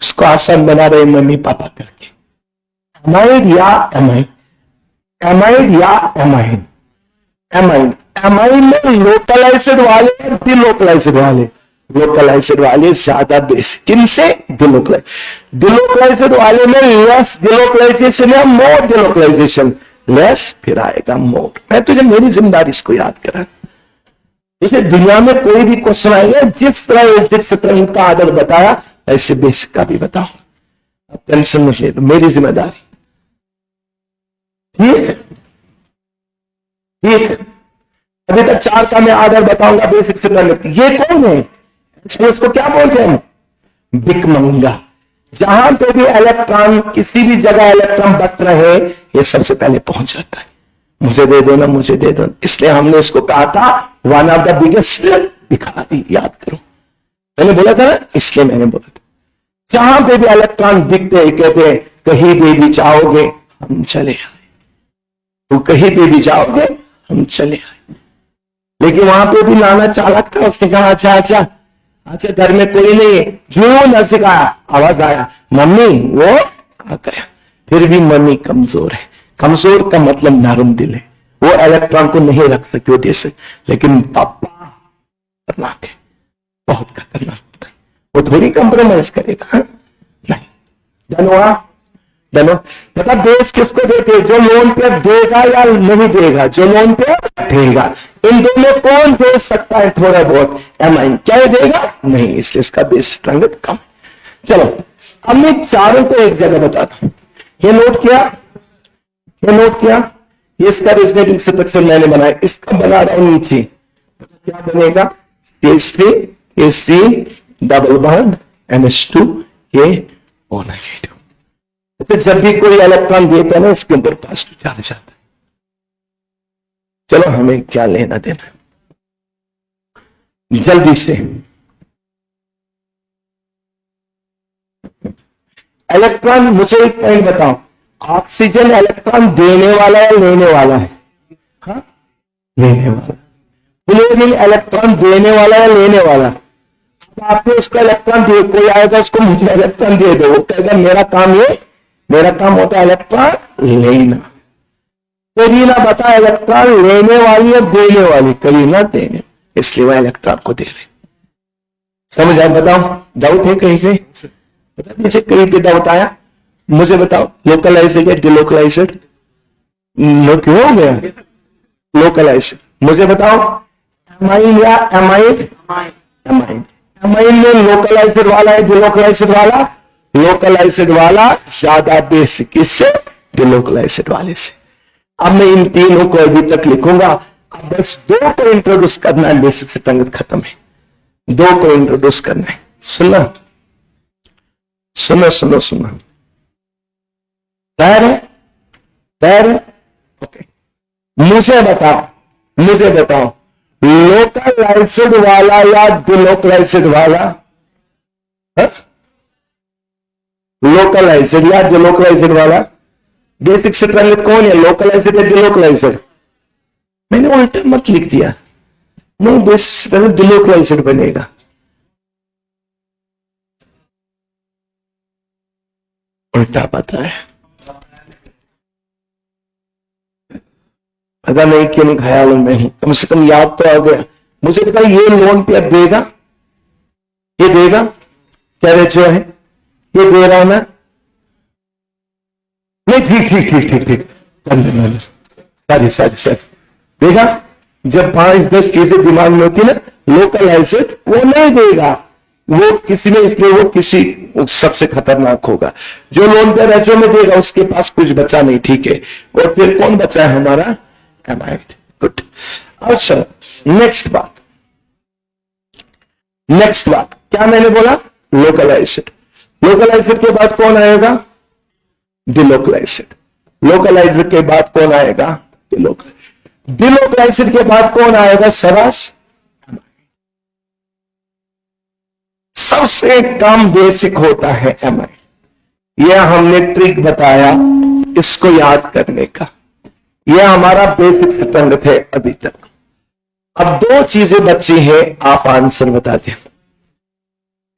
S4: उसको आसान बना रहे मम्मी पापा करके। एमाइड या एमाइन, एमाइड या एमाइन, एमाइन एमाइन में लोकलाइज्ड वाले और डिलोकलाइज्ड वाले, लोकलाइज्ड वाले ज्यादा बेसिक, किनसे डिलोकलाइज्ड वाले में लेस डिलोकलाइजेशन या मोर डिलोकलाइजेशन, लेस फिर आएगा मोर। मैं तुझे मेरी जिम्मेदारी इसको याद करा। देखिए दुनिया में कोई भी क्वेश्चन आएगा जिस तरह का आदर बताया ऐसे बेसिक का भी बताओ, अब टेंशन मत ले, मेरी जिम्मेदारी। ठीक ठीक, अभी तक 4 का मैं आदर बताऊंगा बेसिक से पहले। ये कौन है, इसको क्या बोलते हैं, भिकमंगा। जहां पे भी इलेक्ट्रॉन, किसी भी जगह इलेक्ट्रॉन बट रहे, ये सबसे पहले पहुंच जाता है, मुझे दे दो ना, मुझे दे दो। इसलिए हमने इसको कहा था वन ऑफ द बिगेस्ट भिखारी, याद करो मैंने बोला था ना, इसलिए मैंने बोला था जहां पे भी इलेक्ट्रॉन दिखते हैं कहते हैं कहीं पे भी जाओगे हम चले आए, तो कहीं पे भी जाओगे हम चले आए। लेकिन वहां पे भी नाना चालाक था, उसने कहा अच्छा अच्छा अच्छा घर में कोई नहीं है, जो न सिखाया, आवाज आया मम्मी, वो आ गया। फिर भी मम्मी कमजोर है, कमजोर का मतलब नरम दिल है, वो इलेक्ट्रॉन को नहीं रख सकती, वो दे सकती, लेकिन पापा खतरनाक है, बहुत खतरनाक होता है, वो थोड़ी कंप्रोमाइज करेगा। हाँ? नहीं धनो पता देश किसको देते, जो लोन पे देगा या नहीं देगा, जो लोन पे देगा। इन दोनों कौन दे सकता है थोड़ा बहुत, एमाइन क्या देगा नहीं, इसलिए इसका बेस स्ट्रेंथ कम है। चलो अब मैं चारों को एक जगह बताता हूं, ये नोट किया, ये नोट किया, ये इसका रिजनेटिंग स्ट्रक्चर मैंने बनाया, इसका बना रहा हूं नीचे, क्या बनेगा C डबल बॉन्ड NH2 के O नेगेटिव। तो जब भी कोई इलेक्ट्रॉन देता है ना, इसके ऊपर पॉजिटिव चार्ज आता है। चलो हमें क्या लेना देना, जल्दी से इलेक्ट्रॉन, मुझे एक पॉइंट बताओ, ऑक्सीजन इलेक्ट्रॉन देने वाला या लेने वाला है? हाँ लेने वाला। फ्लोरीन इलेक्ट्रॉन देने वाला या लेने वाला? आपने उसका इलेक्ट्रॉन दे, कोई आएगा उसको मुझे इलेक्ट्रॉन दे दो, वो कहेगा मेरा काम ये, मेरा काम होता है इलेक्ट्रॉन लेना। करीना बता इलेक्ट्रॉन लेने वाली या देने वाली? करीना देने, इसलिए वह इलेक्ट्रॉन को दे रहे। समझ आया? बताओ डाउट है कहीं पे? बता दीजिए कहीं पे डाउट आया, मुझे बताओ। लोकलाइज्ड या डिलोकलाइज्ड? क्यों हो गया लोकलाइज्ड? मुझे बताओ एमाइन या एमाइड? एमाइन। एमाइन में लोकलाइज्ड वाला है डिलोकलाइज्ड वाला? लोकलाइज्ड वाला ज्यादा बेसिक, किससे? डिलोकलाइज्ड वाले से। अब मैं इन तीनों को अभी तक लिखूंगा, अब बस 2 को इंट्रोड्यूस करना है, बेसिक से तंगत खत्म है, 2 को इंट्रोड्यूस करना है। सुनना सुनो सुनो सुनो, तैयार है? तैयार है? ओके, मुझे बताओ लोकलाइज्ड वाला या डिलोकलाइज्ड वाला? लोकलाइज्ड या डिलोकलाइज्ड वाला? बेसिक से पहले कौन है, लोकलाइज्ड या डिलोकलाइज्ड? मैंने उल्टा मत लिख दिया, नहीं बेसिक से पहले डिलोकलाइज्ड बनेगा। उल्टा पता है, पता नहीं किन ख्यालों में हूं, कम से कम याद तो आ गया। मुझे पता ये लोन पे अब देगा, ये देगा क्या रेचो है, ये दे रहा है ना? नहीं ठीक ठीक ठीक ठीक ठीक सारी देगा। जब 5-10 चीजें दिमाग में होती है ना, लोकलाइज्ड वो नहीं देगा, वो किसी ने, इसलिए वो किसी सबसे खतरनाक होगा। जो लोन पे रेचो में देगा उसके पास कुछ बचा नहीं, ठीक है। और फिर कौन बचा है हमारा? एमाइड। गुड। अच्छा नेक्स्ट बात क्या मैंने बोला? लोकलाइज्ड। लोकलाइज्ड के बाद कौन आएगा? डिलोकलाइज्ड। लोकलाइज्ड के बाद कौन आएगा? डिलोकलाइज्ड। डिलोक्लाइसिड के बाद कौन आएगा? सरस। सबसे कम बेसिक होता है एमाइड। यह हमने ट्रिक बताया इसको याद करने का। यह हमारा बेसिक सिद्धांत है अभी तक। अब दो चीजें बची हैं, आप आंसर बता दें।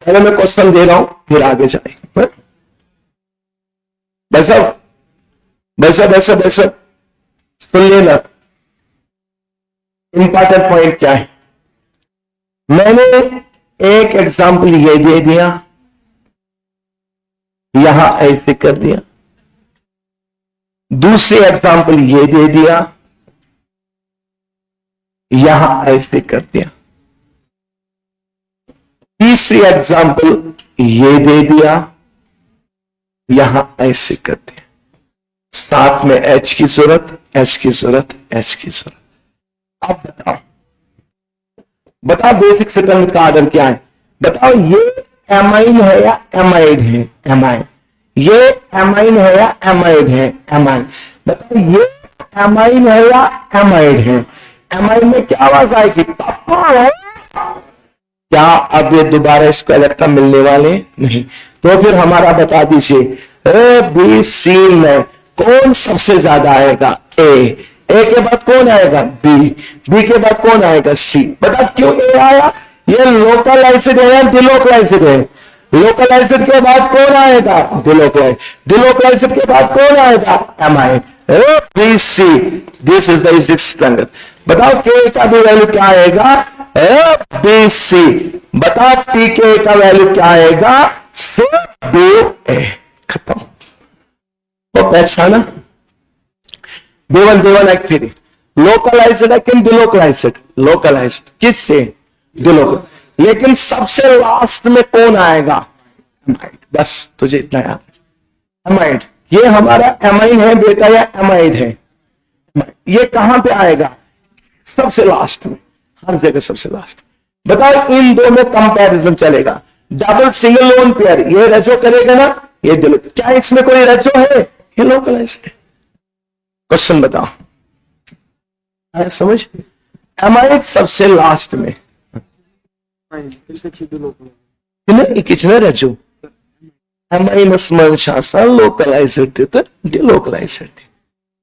S4: पहले मैं क्वेश्चन दे रहा हूं, फिर आगे जाए। वैसा सुन लेना। इंपॉर्टेंट पॉइंट क्या है? मैंने एक एग्जाम्पल ये दे दिया, यहां ऐसे कर दिया। दूसरी एग्जाम्पल ये दे दिया, यहां ऐसे कर दिया। तीसरी एग्जाम्पल ये दे दिया, यहां ऐसे कर दिया। साथ में एच की जरूरत, एच की जरूरत, एच की जरूरत। अब बताओ बेसिक सिद्धांत का आर्डर क्या है? बताओ ये एमाइन है या एमाइड है? एमाइन। ये एमाइन है या एमाइड है? एमाइन। बताओ ये एमाइन है या एमाइड है? एमाइड में क्या आवाज आएगी? पापा है। क्या अब ये दोबारा इसको इलेक्ट्रॉन मिलने वाले नहीं? तो फिर हमारा बता दीजिए, ए बी सी में कौन सबसे ज्यादा आएगा? ए के बाद कौन आएगा? बी के बाद कौन आएगा? सी। बता क्यों ए आया? ये लोकलाइज्ड है या डिलोकलाइज्ड है? लोकलाइज्ड के बाद कौन आएगा? डिलोकलाइज्ड के बाद कौन आएगा? Amide. B C, this is the basic सिद्धांत। बताओ के का भी वैल्यू क्या आएगा? B C. बता टी के का वैल्यू क्या आएगा? C B A. खत्म। तो पहचाना? देवन एक फिर लोकलाइज्ड है कि डिलोकलाइज्ड? लोकलाइज्ड। किससे? डिलोकलाइज्ड। लेकिन सबसे लास्ट में कौन आएगा? एमाइड। बस तुझे इतना याद। एमाइड। ये हमारा एमाइन है बेटा या एमाइड है? ये कहां पे आएगा? सबसे लास्ट में। हर जगह सबसे लास्ट। बताओ इन दो में कंपैरिजन चलेगा। डबल सिंगल लोन पेयर, ये रेजो करेगा ना, ये दिलो। क्या इसमें कोई रेजो है? ये लोकलाइज्ड है। क्वेश्चन बताओ। आया समझ? एमाइड सबसे लास्ट में। कितने रेजो? एमाइनस मंशासा लोकलाइज्ड तो डिलोकलाइज्ड।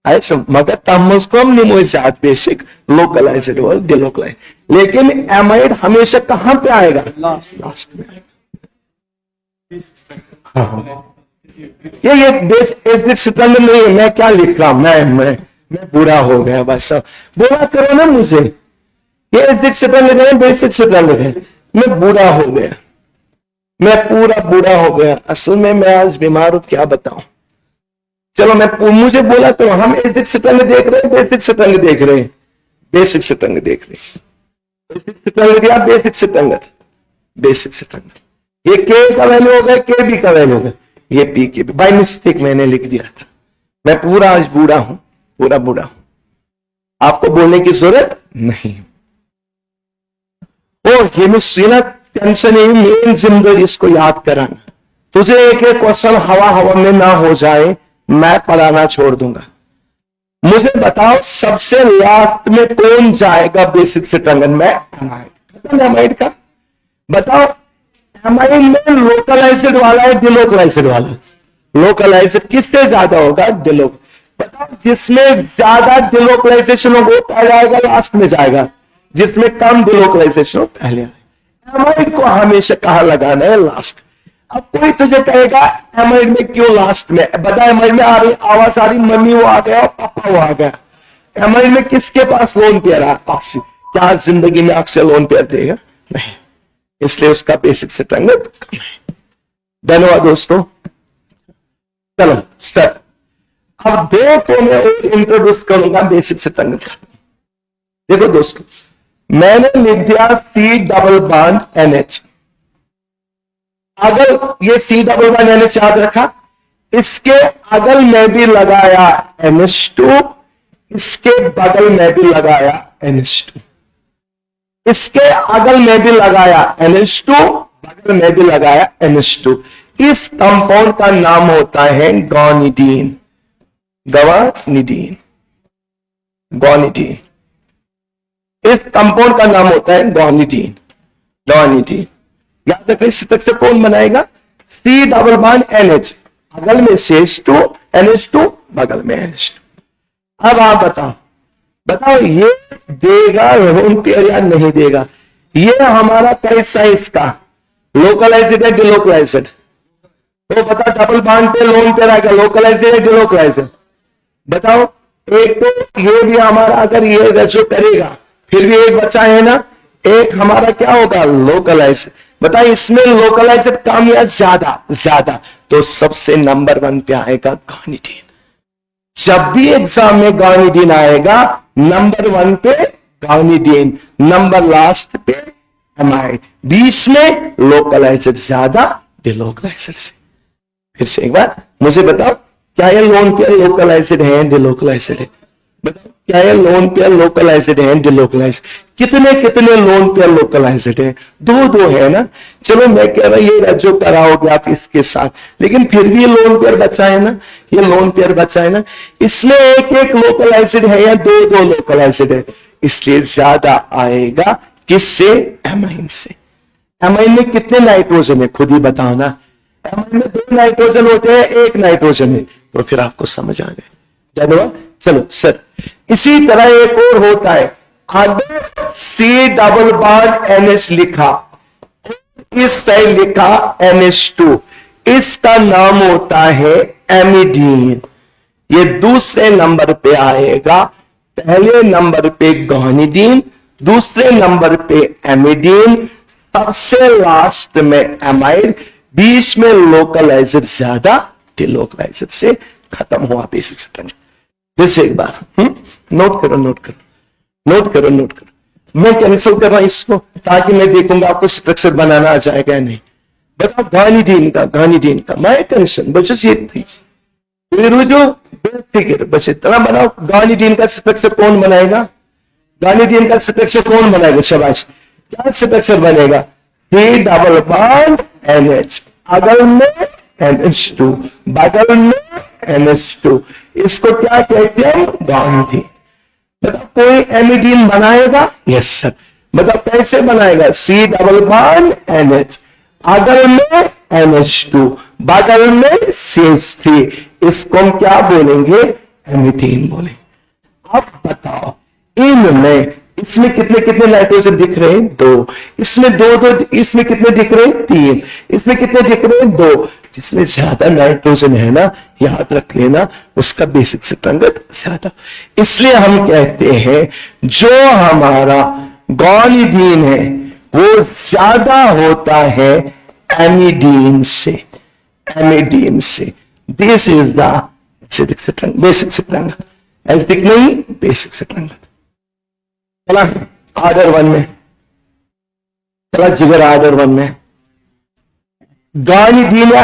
S4: ऐसा मगर तमस को हम निमोजात बेसिक लोकलाइज्ड और डिलोकलाइज्ड। लेकिन एमाइड हमेशा कहां पे आएगा? लास्ट में। ये बेसिक सिद्धांत नहीं है। मैं क्या लिख रहा हूं? मैं बुरा हो गया बस। सब बोला करो ना मुझे। ये बेसिक सिद्धांत है, बेसिक सिद्धांत है। मैं बुरा हो गया, मैं पूरा बुरा हो गया। असल में मैं आज बीमार हूं, क्या बताऊं। चलो मुझे बोला तो हम बेसिक सिद्धांत देख रहे हैं, बेसिक सिद्धांत देख रहे हैं, बेसिक सिद्धांत देख रहे हैं। बेसिक सिद्धांत दिया, बेसिक सिद्धांत, बेसिक सिद्धांत। ये के का वैल्यू हो गया, के बी का वैल्यू हो गया, ये पी के बी। बाय मिस्टेक मैंने लिख दिया था। मैं पूरा आज बूढ़ा हूं, पूरा बूढ़ा हूं। आपको बोलने की जरूरत नहीं। और ये मुझे टेंशन है, मेन जिम्मेदारी इसको याद कराना। तुझे एक क्वेश्चन हवा में ना हो जाए, मैं पढ़ाना छोड़ दूंगा। मुझे बताओ सबसे लास्ट में कौन जाएगा बेसिक सिद्धांत में? एमाइड का। बताओ एमाइड में लोकलाइज्ड वाला है डिलोकलाइज्ड वाला? लोकलाइज्ड किससे ज्यादा होगा? डिलोक। बताओ जिसमें ज्यादा डिलोकलाइजेशन होगा पहले आएगा, लास्ट में जाएगा। जिसमें कम डिलोकलाइजेशन हो पहले आएगा। एमाइड को हमेशा कहां लगाना है? लास्ट। अब कोई तुझे कहेगा एमाइड में क्यों लास्ट में? बता एमाइड में आ रही आवाज आ रही, मम्मी वो आ गया और पापा वो आ गया। एमाइड में किसके पास लोन पेयर है? आपसे। क्या जिंदगी में आपसे लोन पेयर देगा? नहीं। इसलिए उसका बेसिक सिद्धांत कम है। धन्यवाद दोस्तों। चलो सर, अब दो को मैं इंट्रोड्यूस करूंगा बेसिक सिद्धांत का। देखो दोस्तों, मैंने लिख दिया सी डबल बॉन्ड NH। अगर ये सी डबल बॉन्ड NH याद रखा, इसके अगल में भी लगाया NH2, इसके बगल में भी लगाया NH2, इसके अगल में भी लगाया NH2, बगल में भी लगाया NH2। इस कंपाउंड का नाम होता है गवानिडीन। गवानिडीन, गवानिडीन। इस कंपाउंड का नाम होता है गुआनिडीन। गुआनिडीन याद रखें, स्ट्रक्चर कौन बनाएगा? C डबल बॉन्ड NH, बगल में CH2 NH2, बगल में NH2। अब आप बताओ ये देगा लोन पेयर या नहीं देगा? ये हमारा कैसा है? इसका लोकलाइज्ड है डिलोकलाइज्ड? तो बता, डबल बॉन्ड पे लोन पेयर आएगा, लोकलाइज्ड है डिलोकलाइज्ड? बताओ। एक तो ये भी हमारा, अगर ये रेशो करेगा फिर भी एक बचा है ना, एक हमारा क्या होगा? लोकलाइज्ड। बता, इसमें लोकलाइज्ड कम या ज्यादा? ज्यादा। तो सबसे नंबर 1 पे आएगा गुआनिडीन। जब भी एग्जाम में गुआनिडीन आएगा, नंबर 1 पे गुआनिडीन, नंबर लास्ट पे एमाइड, बीच में लोकलाइज्ड ज्यादा डिलोकलाइज्ड से। फिर से एक बार मुझे बताओ, क्या ये लोन पेयर लोकलाइज्ड है डिलोकलाइज्ड है? बताओ, क्या ये लोन पेयर लोकलाइज्ड है डिलोकलाइज्ड? कितने कितने लोन पेयर लोकलाइज्ड है? दो है ना। चलो मैं कह रहा हूं ये जो कराओगे आप इसके साथ, लेकिन फिर भी लोन पेयर बचा है ना, ये लोन पेयर बचा है ना, इसमें एक एक लोकलाइज्ड है या दो लोकलाइज्ड है? इसलिए ज्यादा आएगा किससे? एमाइन से। एमाइन में कितने नाइट्रोजन है? खुद ही बताओ ना। एमाइन में 2 नाइट्रोजन होते हैं, 1 नाइट्रोजन है, तो फिर आपको समझ आ गए। धन्यवाद। चलो सर, इसी तरह एक और होता है, अगर C डबल बॉन्ड NH लिखा, इस साइड लिखा NH2, इसका नाम होता है एमिडीन। ये दूसरे नंबर पे आएगा, पहले नंबर पे गुआनिडीन, दूसरे नंबर पे एमिडीन, सबसे लास्ट में एमाइड, बीच में लोकलाइज्ड ज्यादा डिलोकलाइज्ड से खत्म हुआ बेसिक स्ट्रक्चर। जैसे एक बार नोट करो। मैं कैंसिल कर रहा हूं इसको ताकि मैं देखूंगा आपको स्ट्रक्चर बनाना आ जाएगा या नहीं। बताओ, गुआनिडीन का माय टेंशन बस ये थी, ठीक है, बस इतना बनाओ। गुआनिडीन का स्ट्रक्चर कौन बनाएगा? गुआनिडीन का स्ट्रक्चर कौन बनाएगा? शाबाश। क्या स्ट्रक्चर बनेगा? C डबल बॉन्ड NH, अगल में NH2, बगल में NH2। इसको क्या कहते हैं? गुआनिडीन। मतलब कोई एमिडीन बनाएगा? Yes sir. मतलब कैसे बनाएगा? C डबल बॉन्ड NH, अगल में NH2, बगल में CH3। इसको हम क्या बोलेंगे? एमिडीन बोलेंगे। अब बताओ, इनमें इसमें कितने कितने नाइट्रोजन दिख रहे हैं? 2। इसमें 2, इसमें कितने दिख रहे हैं? 3। इसमें कितने दिख रहे हैं? 2। जिसमें ज्यादा नाइट्रोजन है ना, याद रख लेना, उसका बेसिक स्ट्रक्चर ज्यादा। इसलिए हम कहते हैं जो हमारा गुआनिडीन है वो ज्यादा होता है एमिडीन से। This is the basic structure. Acidic नहीं, बेसिक स्ट्रक्चर। चला आर्डर 1 में, चला जिगर आर्डर 1 में, गुआनिडीन या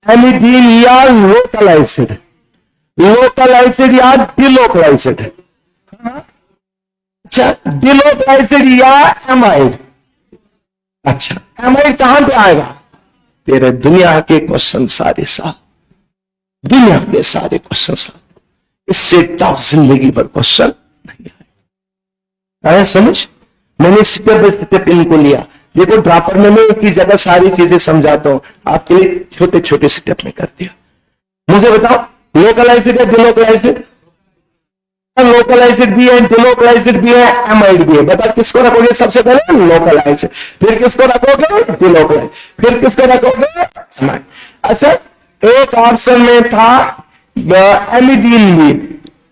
S4: एमिडीन या लोकलाइज्ड या डिलोकलाइज्ड? अच्छा, डिलोकलाइज्ड या एमाइड? अच्छा, एमाइड कहां पे आएगा? तेरे दुनिया के क्वेश्चन सारे साल, दुनिया के सारे क्वेश्चन साल, इससे टफ जिंदगी पर क्वेश्चन नहीं आया। समझ? मैंने स्टेप बाय स्टेप इनको लिया। देखो, ड्रॉपर में मैं एक ही जगह सारी चीजें समझाता हूं, आपके लिए छोटे छोटे स्टेप में कर दिया। मुझे बताओ, लोकलाइज्ड है डिलोकलाइज्ड? लोकलाइज्ड भी है, डिलोकलाइज्ड भी है, एमाइड भी है। बताओ किसको रखोगे सबसे पहले? लोकलाइज्ड। फिर किसको रखोगे? डिलोकलाइज्ड। फिर किसको रखोगे? एमाइड। अच्छा, एक ऑप्शन में था एमिडीन भी,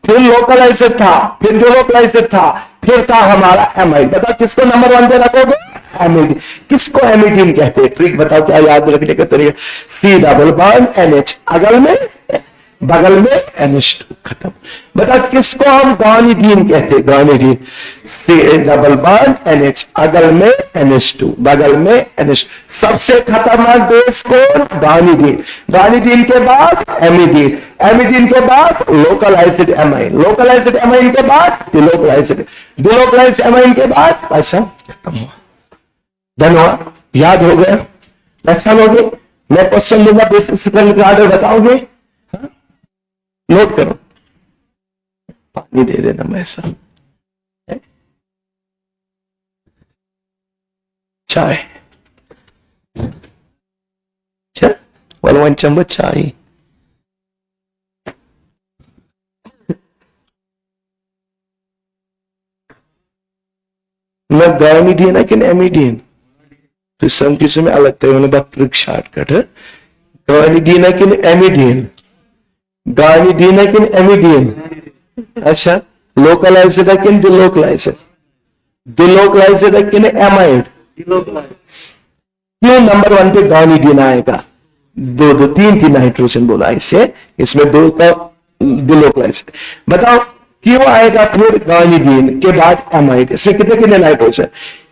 S4: फिर लोकलाइज्ड था, फिर डिलोकलाइज्ड था, फिर था हमारा एमाइड। बताओ किसको नंबर 1 पे रखोगे? एमिडीन। किसको एमिडीन कहते हैं? ट्रिक बताओ क्या याद रखने का तरीका? C डबल बॉन्ड NH, अगल में बगल में NH2, खत्म। बताओ किसको हम गुआनिडीन कहते हैं? Guanidine. C double bond NH, अगल में NH2, बगल में NH। सबसे खतरनाक बेस कौन? गुआनिडीन। गुआनिडीन के बाद एमिडीन, एमिडीन के बाद लोकलाइज्ड एमाइन, लोकलाइज्ड एमाइन के बाद डिलोकलाइज्ड, डिलोकलाइज्ड एमाइन के बाद ऐसा खत्म हुआ। धन्यवाद। याद हो गया? अच्छा लोगे, मैं क्वेश्चन दूंगा, बेसिक स्ट्रक्चर आर्डर बताओगे? नोट करो, पानी दे देना मैं ऐसा। चाय. अच्छा, well, 1 चम्मच चाय. मैं गायनीडियन है कि एमिडियन, तो सम किसी में अलग थे, उन्हें बात शॉर्टकट है. गायनीडियन है कि एमिडियन, गायनीडियन है कि एमिडियन. अच्छा, लोकलाइज्ड है कि डिलोकलाइज्ड, डिलोकलाइज्ड है कि एमाइड. क्यों नंबर 1 पे गायनीडियन आएगा? दो 3 नाइट्रोजन बोला इसे, इसमें 2 का डिलोकलाइज्ड. बताओ क्यों आएगा फिर गायनीडियन के बाद एमाइड? इसमें कितने नाइट्रोजन?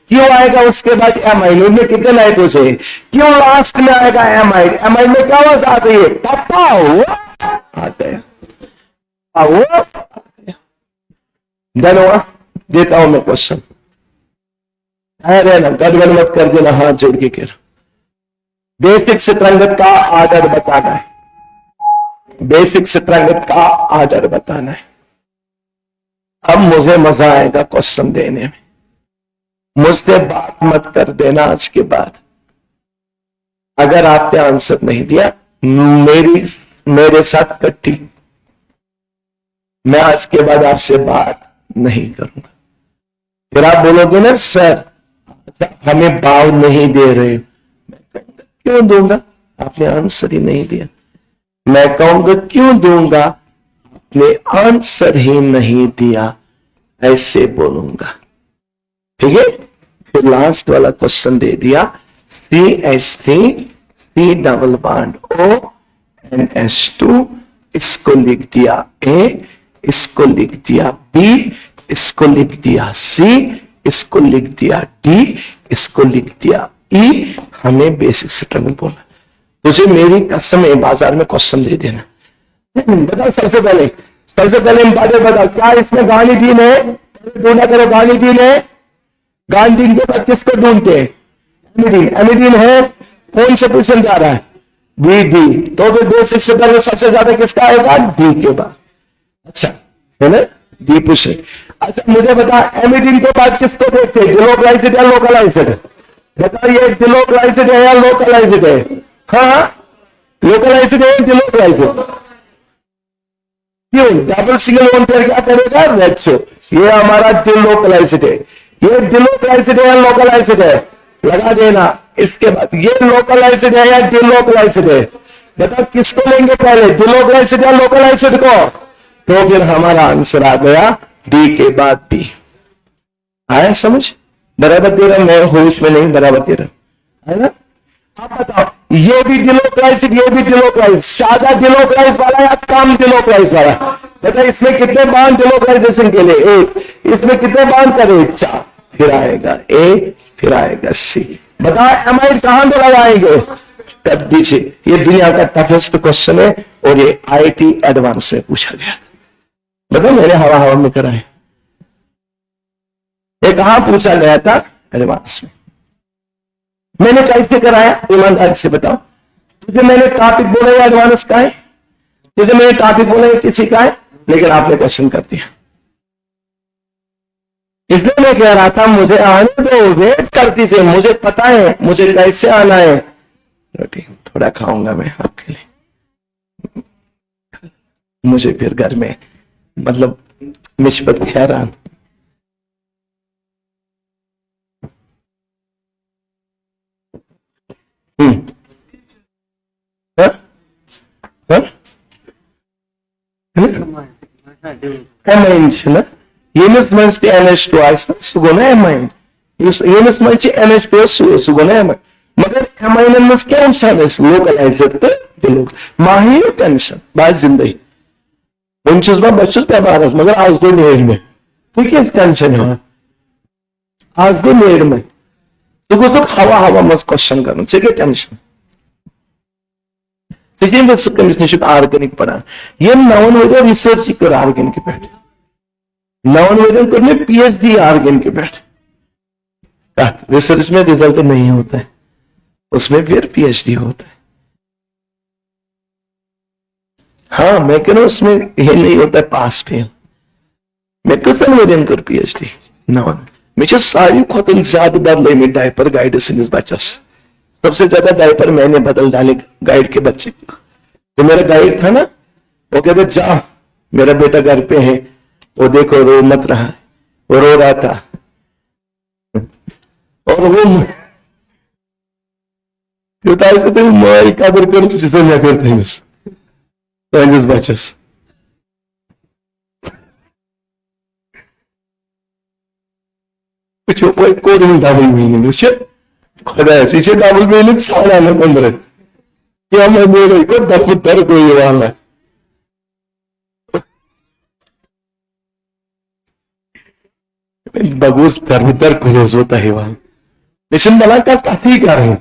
S4: क्यों आएगा उसके बाद एमाइड? उनमें कितने नाइट्रोजन? क्यों लास्ट में आएगा एमाइड? एमाइड में क्या आवाज आ रही है? पापा आ गया, आओ धन्यवाद. देता हूं मैं क्वेश्चन. अरे ना गड़बड़ मत कर देना, हाथ जोड़ के कर. बेसिक स्ट्रंगथ का आर्डर बताना है, बेसिक स्ट्रंगथ का आर्डर बताना है. अब मुझे मजा आएगा क्वेश्चन देने में. मुझसे बात मत कर देना आज के बाद. अगर आपने आंसर नहीं दिया, मेरे साथ कट्टी, मैं आज के बाद आपसे बात नहीं करूंगा. फिर आप बोलोगे ना सर हमें भाव नहीं दे रहे. क्यों दूंगा? आपने आंसर ही नहीं दिया. मैं कहूंगा क्यों दूंगा? आपने आंसर ही नहीं दिया, ऐसे बोलूंगा. ठीक है. फिर लास्ट वाला क्वेश्चन दे दिया. CH3 C double bond ONH2, इसको लिख दिया A, इसको लिख दिया B, इसको लिख दिया C, इसको लिख दिया D, इसको लिख दिया E. हमें बेसिक स्ट्रंगथ बोलना. तुझे मेरी कसम है बाजार में क्वेश्चन दे देना. बताओ सबसे पहले बताओ क्या इसमें गायनीडियन है? ढूंढा करो गायनीडियन है. गायनीडियन के बाद किसको ढूंढते हैं? एमिडियन. एमिडियन है. कौन से पोजीशन जा रहा है? डी. तो फिर बेसिक स्ट्रंगथ सबसे ज्यादा किसका आएगा? डी के बाद. अच्छा है ना, डी पोजीशन. अच्छा मुझे बता एमिडियन के बाद किसको देखते हैं? डिलोकलाइज्ड या लोकलाइज्ड? बताओ ये डिलोकलाइज्ड है या लोकलाइज्ड है? हाँ लोकलाइज्ड है, डिलोकलाइज्ड. क्यों? डबल सिंगल वन पेयर क्या करेगा? रेट्सो. ये हमारा डिलोकलाइज्ड है. ये डिलोकलाइज्ड है या लोकलाइज्ड है? लगा देना. इसके बाद ये लोकलाइज्ड है या डिलोकलाइज्ड है? बताओ किसको लेंगे पहले, डिलोकलाइज्ड या लोकलाइज्ड को? तो फिर हमारा आंसर आ गया डी के बाद बी. आया समझ? बराबर दे रहा, मैं होश में नहीं, बराबर दे रहा है ना. आप बताओ ये भी डिलोकलाइज्ड, ये भी डिलोकलाइज्ड. सादा डिलोकलाइज्ड वाला या कम डिलोकलाइज्ड वाला? बताओ इसमें कितने बांध डिलोकलाइजेशन के लिए? 1. इसमें कितने बांध करे? 4. फिर आएगा ए, फिर आएगा सी. बताओ एमाइड कहां पे लगाएंगे? तब दीजिए. ये दुनिया का टफेस्ट क्वेश्चन है और ये IIT एडवांस में पूछा गया था. बताओ मैंने हवा में कराए. ये कहां पूछा गया था? एडवांस में. मैंने कैसे कराया? ईमानदारी से बताओ. तुझे मैंने टॉपिक बोला या एडवांस का है? तुझे मैंने टॉपिक बोला या किसी का है? लेकिन आपने क्वेश्चन कर दिया. इसलिए मैं कह रहा था मुझे आने दो, वेट करती थी. मुझे पता है मुझे कैसे आना है. रोटी थोड़ा खाऊंगा मैं आपके लिए. मुझे फिर घर में मतलब निस्बत हैरान. Amine, Yunus manche NH2 आइसना Suguna amine. Yunus manche NH2 Suguna amine. मगर amine में क्या निशान है? लोकलाइज्ड तो डिलोक. माही टेंशन बात जिंदगी. उनचुस में बच्चों पैमाना मगर आज दो नेर में. ठीक है टेंशन है. आज दो नेर में. तो कुछ लोग हवा मत क्वेश्चन करना. ठीक है टेंशन. Second commission ऑर्गेनिक पढ़ा. ये नॉन वेदर रिसर्च कर ऑर्गेनिक के बैठ. नॉन वेदर करने PhD ऑर्गेनिक के बैठ. रिसर्च में रिजल्ट नहीं होता है, उसमें फिर PhD होता है. हाँ मैं कह रहा हूं उसमें ये नहीं होता है पास फेल. मैं कसम वेदन कर PhD नॉन. मुझे सारी खुद ज्यादा बदले में डायपर गाइड से बच्चस सबसे ज्यादा डायपर मैंने बदल डाले गाइड के बच्चे। तो मेरा गाइड था ना, वो कहते जा मेरा बेटा घर पे है, वो देखो रो मत रहा है, वो रो रहा था और वो माई कदर कर करते हैं बच्चस। कोई डबल मीनिंग खुदा डबल मीनिंग सारा अंदर क्या मैं को दफ्तर कोई वाला बगूस दर खुलेस होता है वहां लेकिन बला का काफी कर रहे हैं।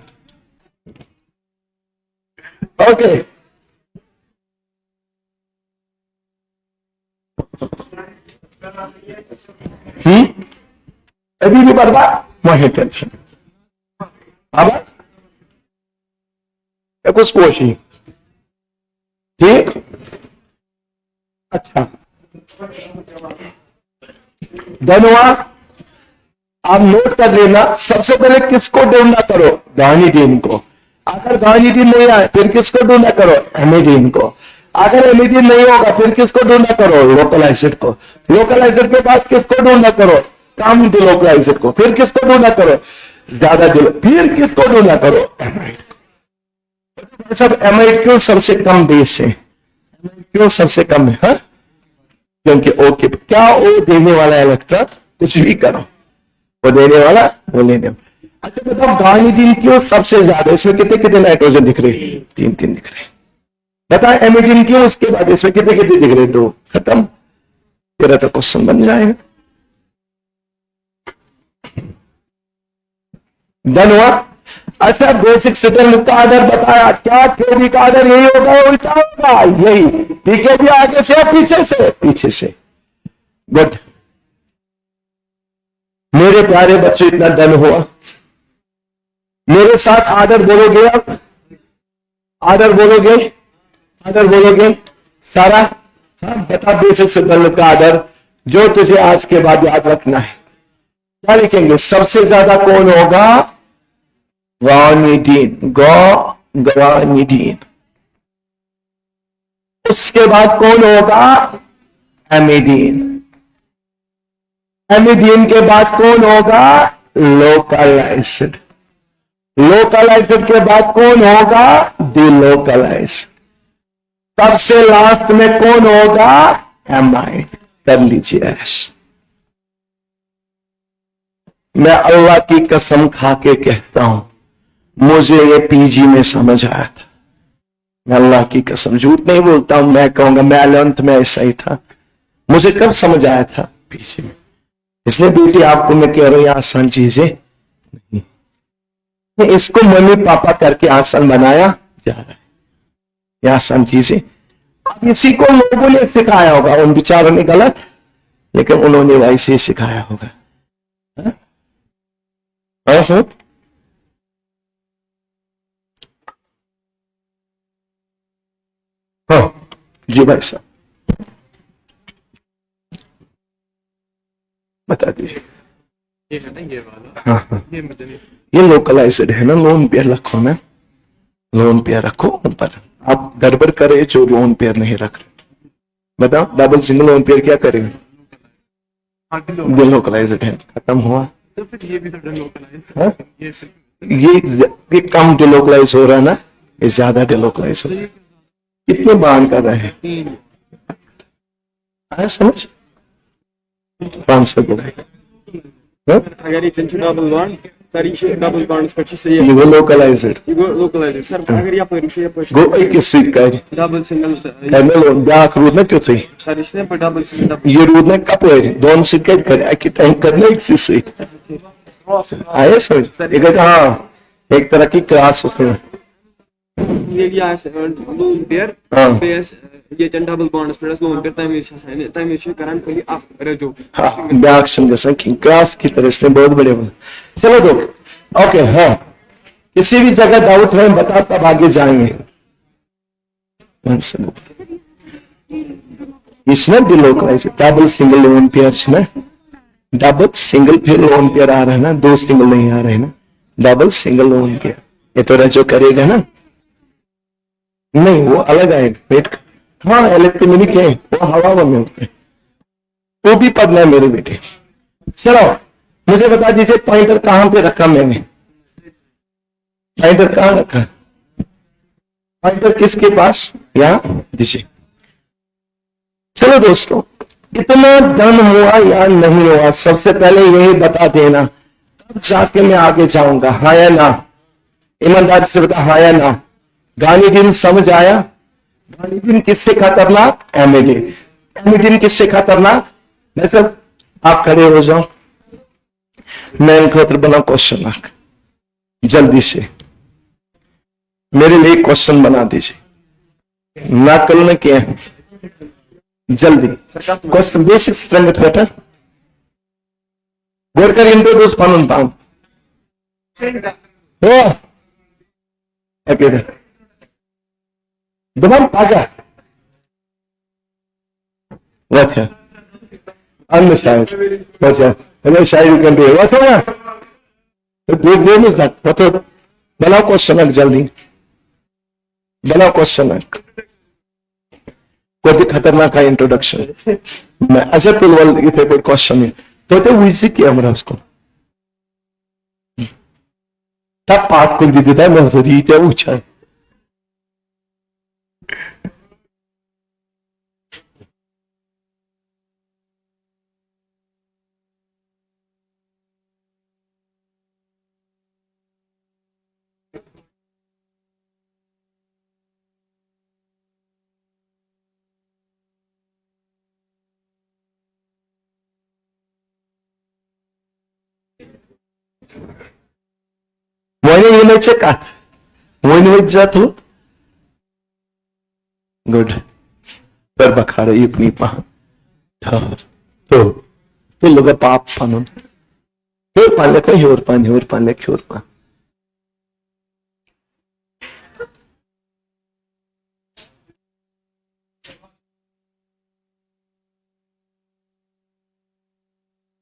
S4: ओके अभी भी बर्बा मुझे टेंशन अब कुछ पोशी ठीक। अच्छा धन्यवाद, आप नोट कर लेना। सबसे पहले किसको ढूंढना करो? गानिडीन को। अगर गानिडीन नहीं आए फिर किसको ढूंढना करो? एमिडीन को। अगर एमिडीन नहीं होगा फिर किसको ढूंढना करो? लोकल एसिड को। लोकल एसिड के बाद किसको ढूंढना करो? कम डिलोकल एसिड को। फिर किसको ढूंढना करो? ज्यादा फिर किसको ढूंढना करो? एमाइड को। सब एमाइड क्यों सबसे कम बेस है? क्यों सबसे कम है? क्योंकि ओके क्या वो देने वाला इलेक्ट्रॉन कुछ भी करो वो देने वाला वो लेने। अच्छा बताओ गानिडीन क्यों सबसे ज्यादा? इसमें कितने कितने नाइट्रोजन दिख रहे? 3 दिख रहे। बताओ एमिडीन क्यों? उसके बाद इसमें कितने कितने दिख रहे? 2। खत्म। तेरा तो क्वेश्चन बन जाएगा। धन्यवाद। अच्छा बेसिक सिटल का आदर बताया, क्या थ्योरी का आदर यही होगा उल्टा होगा? यही। पीके भी आगे से पीछे से? पीछे से। गुड। मेरे प्यारे बच्चे इतना डन हुआ, मेरे साथ आदर बोलोगे? आप आदर बोलोगे? आदर बोलोगे सारा? हाँ बता बेसिक सिटल का आदर जो तुझे आज के बाद याद रखना है। क्या लिखेंगे? सबसे ज्यादा कौन होगा? गानिडीन। गानिडीन। उसके बाद कौन होगा? एमिडीन। एमिडीन के बाद कौन होगा? Local acid. लोकल एसिड के बाद कौन होगा? डिलोकल एसिड। सबसे लास्ट में कौन होगा? एमाइड। कर लीजिए ऐश। मैं अल्लाह की कसम खा के कहता हूं मुझे ये पीजी में समझ आया था। मैं अल्लाह की कसम झूठ नहीं बोलता हूं। मैं कहूंगा मैं 11th में ऐसा ही था। मुझे कब समझ आया था? पीजी में। इसलिए बेटी आपको मैं कह रहा हूं आसान चीजें नहीं, इसको मम्मी पापा करके आसान बनाया जा रहा है। ये आसान चीजें अब इसी को लोगों ने सिखाया होगा, उन बेचारों ने गलत, लेकिन उन्होंने वैसे ही सिखाया होगा। हाँ जी भाई साहब बता दीजिए।
S3: ये है ना ये वाला?
S4: हाँ हाँ
S3: ये
S4: लोकल एसिड है ना। लोन पेयर रखो ना, लोन पेयर रखो ऊपर। आप गड़बड़ करे जो लोन पेयर नहीं रख रहे। बताओ डबल सिंगल लोन पेयर क्या करेंगे? लोकल एसिड है, खत्म हुआ।
S3: तो फिर ये भी तो डिलोकलाइज
S4: हाँ?
S3: ये
S4: कम डिलोकलाइज हो रहा है ना, ये ज्यादा डिलोकलाइज हो रहा है। कितने बांध कर रहे हैं? आया समझ? 500
S3: अगर ये डबल बॉन्ड सर ये डबल बॉन्ड पे
S4: ये वो लोकलाइज है।
S3: ये लोकलाइज सर अगर ये पर
S4: गो एक किस सीट का है?
S3: Double single
S4: ML back rude ना क्यों थी?
S3: सर इसने पर डबल सिंगल
S4: ये रूद ना कब है? दोनों सीट का कर एक टाइम करना एक सीट। आया सर? एक हाँ एक तरह की क्लास उसमें
S3: ये लोन पेयर बेस ये डबल बॉन्ड्स पे लोन पेयर तमिश करन खाली आप रजो
S4: ब्याक समझ कि क्लास की तरह इसने बहुत बड़े बने। चलो दो ओके। हाँ किसी भी जगह डाउट है बता तब आगे जाएंगे। इसने delocalise double single lone pair double single फिर लोन पेयर आ रहा है ना, 2 सिंगल नहीं आ रहे हैं ना, डबल सिंगल लोन पेयर। ये तो रजो करेगा ना, नहीं वो अलग आएगा वेट। हाँ इलेक्ट्रोमेनिक है, वो हवा में होते हैं, वो भी पढ़ना है मेरे बेटे। चलो मुझे बता दीजिए पॉइंटर कहां पे रखा मैंने, पॉइंटर कहां रखा, पॉइंटर किसके पास, यहां दीजिए। चलो दोस्तों, इतना डन हुआ या नहीं हुआ, सबसे पहले यही बता देना, तब जाके मैं आगे जाऊंगा। हाँ या ना, ईमानदारी से बता, हाँ या ना। गांधीजी समझ आया, गांधीजी किससे खतरनाक, एमिडिन किससे खतरनाक। मैं सब आप खड़े हो जाओ, मैं इनका बना क्वेश्चन जल्दी से मेरे लिए क्वेश्चन बना दीजिए, ना कल ने किया जल्दी क्वेश्चन बेसिक स्ट्रेंथ बेटा गोरकर इंट्रोड्यूस पानन पान हो ओके दबान आजा what है अन्य शायद what है हेलो शायद यू कैन डू what है ना देख ले मिस दैट what है बनाओ क्वेश्चन जल्दी बनाओ क्वेश्चन कोई खतरनाक है इंट्रोडक्शन मैं अच्छा तो इथे कोई क्वेश्चन है तो विजिट किया हमरा उसको तब पाठ को दी देता है मैं सरी क्या पूछा है Moine yine çekat. Moine vecatu. Good. Per bakara ipni pa. तो लोग पाप पानो. ह्योर पाले का ह्योर पाले ह्योर पान.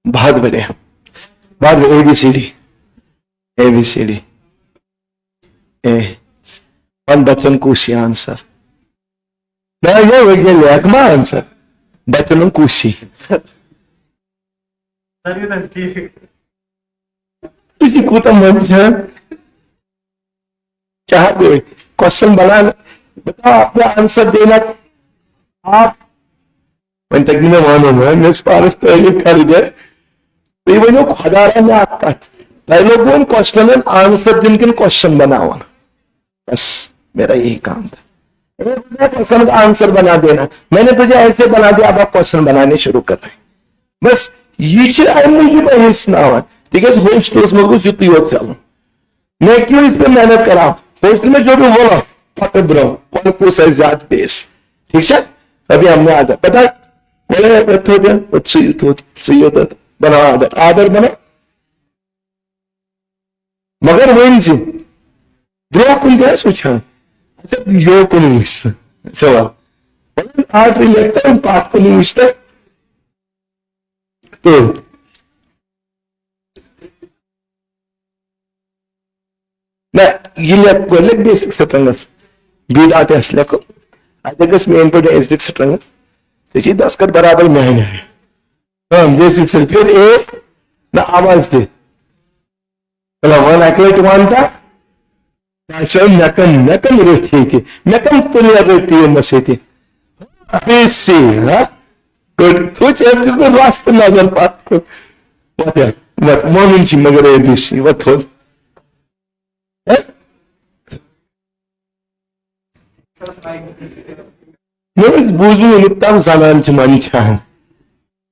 S4: बहुत बढ़िया. बाद में ABCD. One button kushi answer. Now you will get like my answer. Button on kushi. तुझे कुछ मन है क्या कोई क्वेश्चन बना बताओ आपका आंसर देना आप when तकनी में मानो मैं इस पार इस तरह कर गए तो ये वो खुदा रहा है आपका पहले कौन क्वेश्चन एंड आंसर जिनके क्वेश्चन बनाओ बस मेरा यही काम था क्वेश्चन का आंसर बना देना मैंने तुझे ऐसे बना दिया अब आप क्वेश्चन बनाने शुरू कर रहे हैं बस ये मुझे ठीक है होस्ट में कुछ युक्ति हो चलो मैं क्यों इस पर मेहनत करा होस्ट में जो भी बोला पकड़ ब्रो कौन पूछ याद पेश ठीक है अभी हमने आदर पता बोले बना आदर बना मगर वही जी ब्रो कुल क्या सोचा अच्छा यो को नहीं मिलता चलो आठ लगता है पाप को नहीं मिलता तो ये बेसिक स्ट्रंगस बीट आते असले को आजकस में इनपुट एसडिक स्ट्रंग त्याची 10 कर बराबर में है हम बेसिक से फिर ए ना आवाज दे चलो वन ऐकलेट वांटा ऐसा नकम रहती थी नकम पुलिया रहती है मसेती बेसी हाँ गुड कुछ ऐसे रास्ते नजर पात को what morning ची मगर ये बेसी what हो Nevis buzu unuttan zanancı mançan.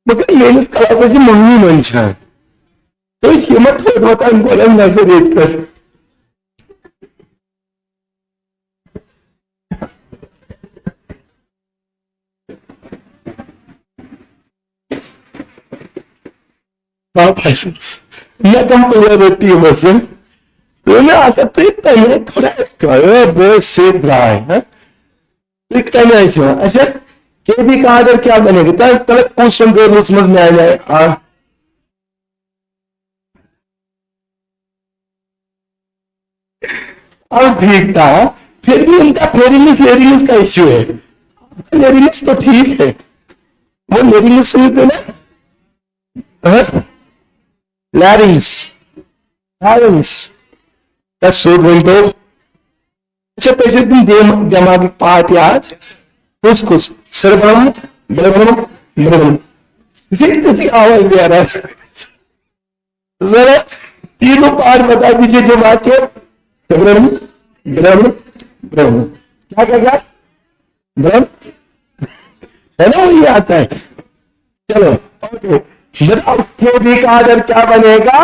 S4: Bakın yeniz kalasacı mummi mançan. तो हिम्मत हो वतन बोले नजर एक कर आप ऐसे न कम तो रहती है बस तो मैं आता तो इतना ही थोड़ा बहुत सेफ रहा है लिखता नहीं है अच्छा के भी का आदर क्या बनेगा तब क्वेश्चन दे समझ में आ जाए अब ठीक था, फिर भी उनका फेरिंग्स का इश्यू है। लेरिंग्स तो ठीक है, वो लेरिंग्स सुनते थे ना, लैरिंग्स का शोध बोलते। अच्छा पहले दिन दिमागी पाठ याद कुछ सर्वम ब्रह्म ब्रह्म आवाज दे रहा है। जरा तीनों पाठ बता दीजिए दिमाग के। ब्रह्म ब्रह्म ब्रह्म क्या क्या ब्रह्म है ना, वही आता है। चलो ओके, बताओ खेती का आदर क्या बनेगा?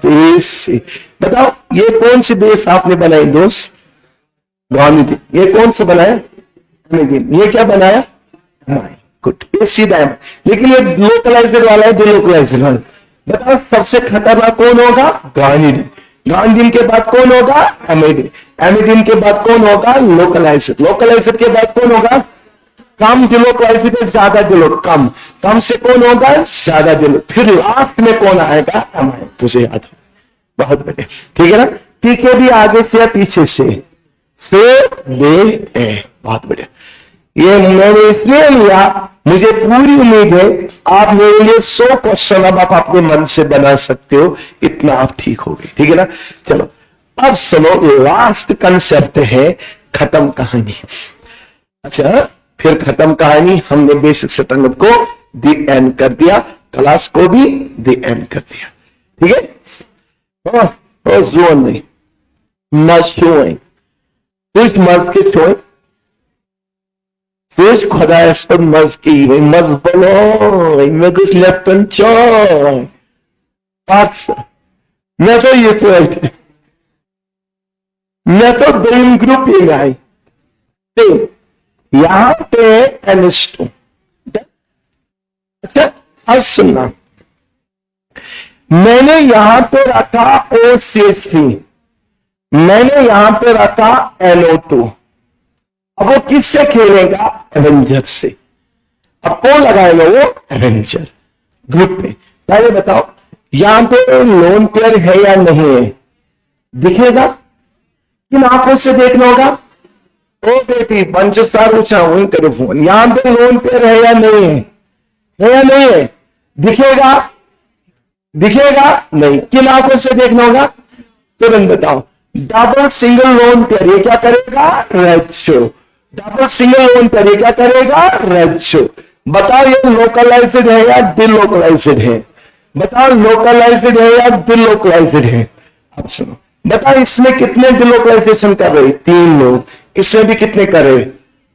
S4: बेस से। बताओ ये कौन सी बेस आपने बनाई दोस्त? गांधी। ये कौन सा बनाया? ये क्या बनाया? गुड, ये सीधा है। लेकिन ये लोकलाइजर वाला है, डिलोकलाइजर वाला। बताओ सबसे खतरनाक कौन होगा? गांधी। गांधी के बाद कौन होगा? एमिडिन के बाद कौन होगा? लोकलाइजर। लोकलाइजर के बाद कौन होगा? कम डिलोकलाइजर है, ज्यादा डिलो। कम से कौन होगा? ज्यादा डिलो। फिर लास्ट में कौन आएगा? तुझे याद हो, बहुत बढ़िया, ठीक है ना। पीके भी आगे से या पीछे से दे, बहुत बढ़िया। ये मैंने इसलिए लिया, मुझे पूरी उम्मीद है आप मेरे लिए 100 क्वेश्चन अब आप अपने मन से बना सकते हो, इतना आप ठीक हो गए, ठीक है ना। चलो अब सुनो, लास्ट कंसेप्ट है खत्म कहानी। अच्छा फिर खत्म कहानी, हमने बेसिक सतंगत को दी एंड कर दिया, क्लास को भी दी एंड कर दिया, ठीक है। जोन नहीं मत शोएं, कुछ मज के शोएं, सोच खुदा इस पर मज की मज बोलो, मैं कुछ लेफ्टन चोय मैं तो ये तो है, मैं तो ड्रीम ग्रुप ही आई यहां पे NH2। अच्छा अब सुनना, मैंने यहां पे रखा OCH3, मैंने यहां पे रखा NO2। अब वो किससे खेलेगा? एवेंजर से। अब कौन लगाएगा? वो एवेंजर ग्रुप में। पहले बताओ यहां पे लोन पेयर है या नहीं है? दिखेगा? किन आंखों से देखना होगा? ओ बेटी 5 साल ऊंचा वही करो फोन। यहां पे लोन पेयर है या नहीं है? है या नहीं है? दिखेगा? दिखेगा नहीं। किन आंखों से देखना होगा? तुरंत बताओ। डबल सिंगल लोन पेयर ये क्या करेगा? Ratio. Double single lone pair ये क्या करेगा? रेशो। बताओ ये लोकलाइज्ड है या डिलोकलाइज्ड है? बताओ लोकलाइज्ड है या डिलोकलाइज्ड है? अब सुनो, बताओ इसमें कितने डिलोकलाइजेशन कर रहे? 3 लोग। इसमें भी कितने कर रहे?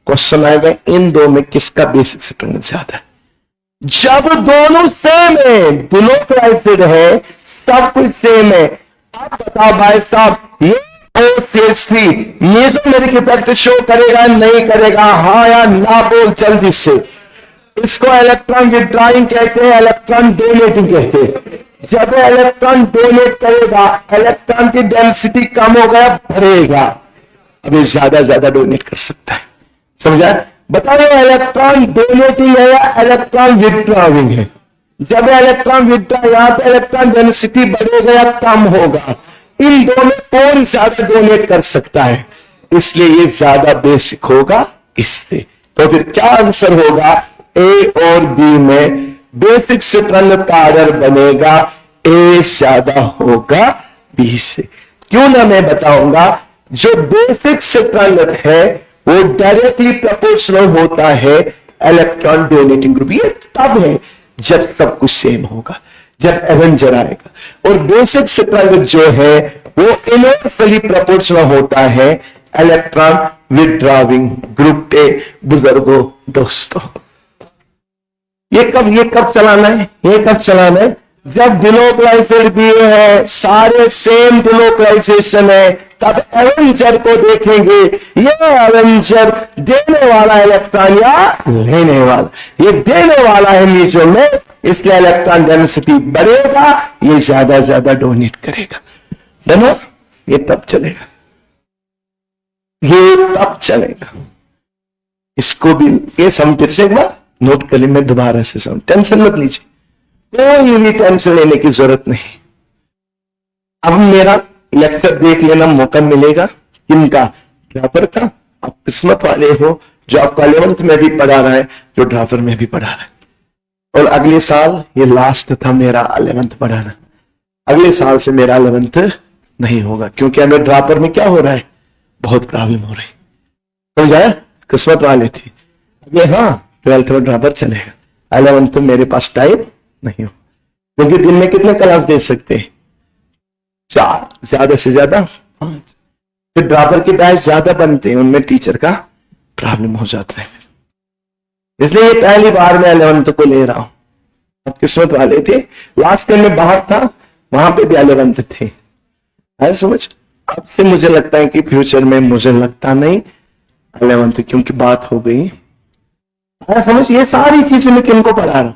S4: क्वेश्चन आएगा इन दो में किसका बेसिक सेटलमेंट ज्यादा है? जब दोनों सेम है, डिलोकलाइज्ड है, सब कुछ सेम है। अब बताओ भाई साहब ये OCH3 ये जो मेरे इफेक्ट शो करेगा नहीं करेगा? हाँ या ना बोल जल्दी से। इसको इलेक्ट्रॉन विड्रॉइंग कहते हैं, इलेक्ट्रॉन डोनेटिंग कहते हैं। जब इलेक्ट्रॉन डोनेट करेगा इलेक्ट्रॉन की डेंसिटी कम हो गया, भरेगा। अभी ज्यादा डोनेट कर सकता है, समझा? बताओ इलेक्ट्रॉन डोनेटिंग है या इलेक्ट्रॉन विड्रॉइंग है? जब इलेक्ट्रॉन विड्रॉ, यहां पे इलेक्ट्रॉन डेंसिटी बढ़ेगा या कम होगा? इन दोनों कौन ज्यादा डोनेट कर सकता है? इसलिए ये ज्यादा बेसिक होगा इससे। तो फिर क्या आंसर होगा? A और B में बेसिक सेटलमेंट का आर्डर बनेगा A ज्यादा होगा B से। क्यों ना मैं बताऊंगा, जो बेसिक सेटलमेंट है वो डायरेक्टली प्रोपोर्शनल होता है इलेक्ट्रॉन डोनेटिंग ग्रुप। ये तब है जब सब कुछ सेम होगा, जब एवेंजर आएगा। और बेसिक सेटलमेंट जो है वो इनवर्सली प्रोपोर्शनल होता है इलेक्ट्रॉन विड्रॉइंग ग्रुप के। बुजुर्गों दोस्तों, ये कब चलाना है? ये कब चलाना है? जब डिलोकलाइजेशन भी है, सारे सेम डिलोकलाइजेशन है, तब एवेंजर को देखेंगे। ये एवेंजर देने वाला इलेक्ट्रॉन या लेने वाला? ये देने वाला है नीचे में, इसलिए इलेक्ट्रॉन डेंसिटी बढ़ेगा, ये ज्यादा डोनेट करेगा। डनो, ये तब चलेगा, ये तब चलेगा। इसको भी ये सम फिर से एक बार नोट कर ली, मैं दोबारा से सम। टेंशन मत लीजिए, कोई भी टेंशन लेने की जरूरत नहीं। अब मेरा लेक्चर देख लेना, मौका मिलेगा। किनका? ड्रापर का। आप किस्मत वाले हो जो आपको 11th में भी पढ़ा रहा है, जो ड्रापर में भी पढ़ा रहा है। और अगले साल ये लास्ट था मेरा 11th पढ़ाना, अगले साल से मेरा 11th नहीं होगा, क्योंकि हमें ड्रापर में क्या हो रहा है, बहुत प्रॉब्लम हो रही। तो जाए किस्मत वाले थे ये, हाँ 12th में ड्रापर चलेगा, 11th में मेरे पास टाइम नहीं हो, क्योंकि दिन में कितने क्लास दे सकते हैं, 4, ज्यादा से ज्यादा 5। फिर ड्रापर के बैच ज्यादा बनते हैं, उनमें टीचर का प्रॉब्लम हो जाता है। इसलिए ये पहली बार मैं 11th को ले रहा हूं। अब किस्मत वाले थे, लास्ट टाइम में बाहर था, वहां पे भी 11th थे। है समझ? अब से मुझे लगता है कि फ्यूचर में मुझे लगता नहीं 11th, क्योंकि बात हो गई। है समझ? ये सारी चीजें मैं किनको पढ़ा रहा हूं,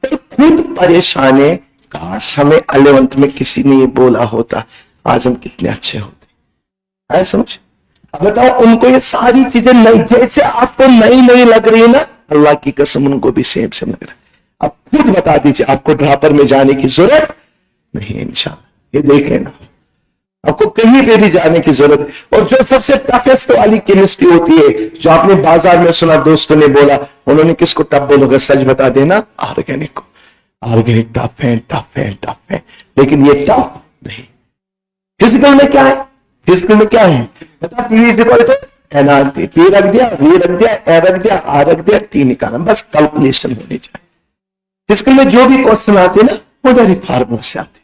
S4: खुद परेशान है। काश हमें 11th में किसी ने ये बोला होता, आज हम कितने अच्छे होते। है समझ? अब बताओ, उनको ये सारी चीजें नई, जैसे आपको नई नई लग रही है ना, अल्लाह की कसम उनको भी सेम सेम लग रहा है। अब खुद बता दीजिए, आपको ड्रापर में जाने की जरूरत नहीं है इंशाल्लाह। ये देख लेना, आपको कहीं पे भी जाने की जरूरत। और जो सबसे टफेस्ट वाली केमिस्ट्री होती है, जो आपने बाजार में सुना, दोस्तों ने बोला, उन्होंने किसको टफ बोलोगे, सच बता देना, ऑर्गेनिक को। ऑर्गेनिक टफ है, टफ है, टफ है, लेकिन ये टफ नहीं। फिजिकल में क्या है? फिजिकल में क्या है? बता, P is equal to NRT, P रख दिया, वी रख दिया, ए रख दिया, आर रख दिया, टी निकालना, बस कैलकुलेशन होनी चाहिए। फिजिकल में जो भी क्वेश्चन आते ना, वो डायरेक्ट फार्मूला से आते।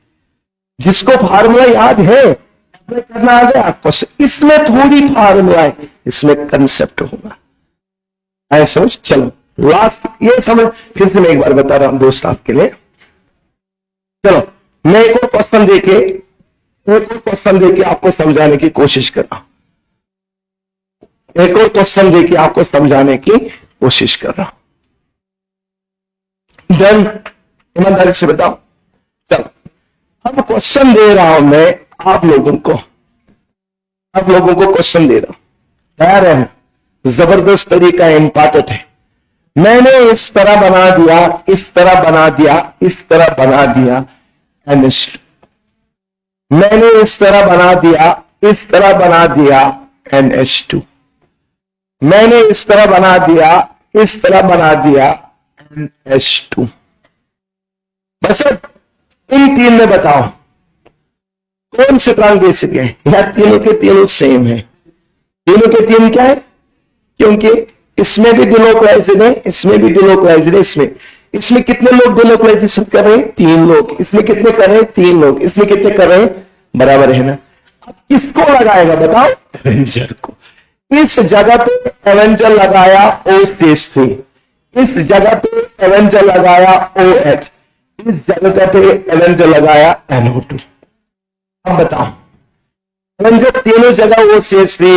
S4: जिसको फार्मूला याद है, करना आ गया क्वेश्चन। इसमें थोड़ी फार्मूला है, इसमें कंसेप्ट होगा। ऐसा समझ? चलो लास्ट ये समझ, फिर से मैं एक बार बता रहा हूं दोस्त आपके लिए। चलो मैं एक और क्वेश्चन देके आपको समझाने की कोशिश कर रहा हूं। एक और क्वेश्चन देके आपको समझाने की कोशिश कर रहा हूं। डन? ईमानदारी से बताओ। चलो अब क्वेश्चन दे रहा हूं मैं आप लोगों को, क्वेश्चन दे रहा हूं, तैयार है? जबरदस्त तरीका इंपॉर्टेंट है। मैंने इस तरह बना दिया, इस तरह बना दिया, इस तरह बना दिया NH2। मैंने इस तरह बना दिया, इस तरह बना दिया NH2। मैंने इस तरह बना दिया, इस तरह बना दिया NH2। बस इन तीन में बताओ कौन से प्राण बेसिक है, या तीनों के तीनों सेम है? तीनों के तीन क्या है? क्योंकि इसमें भी डिलोक्लाइजेशन है, इसमें भी डिलोक्लाइजेशन है। इसमें कितने लोग डिलोक्लाइजेशन कर रहे हैं? 3 लोग। इसमें कितने कर रहे हैं? 3 लोग। इसमें कितने कर रहे हैं? बराबर है ना? अब किसको लगाएगा बताओ? एवेंजर को। इस जगह पे एवेंजर लगाया OCH3, इस जगह पे एवेंजर लगाया OH, इस जगह पे एवेंजर लगाया NO2। अब बताओ, एवेंजर तीनों जगह OCH3,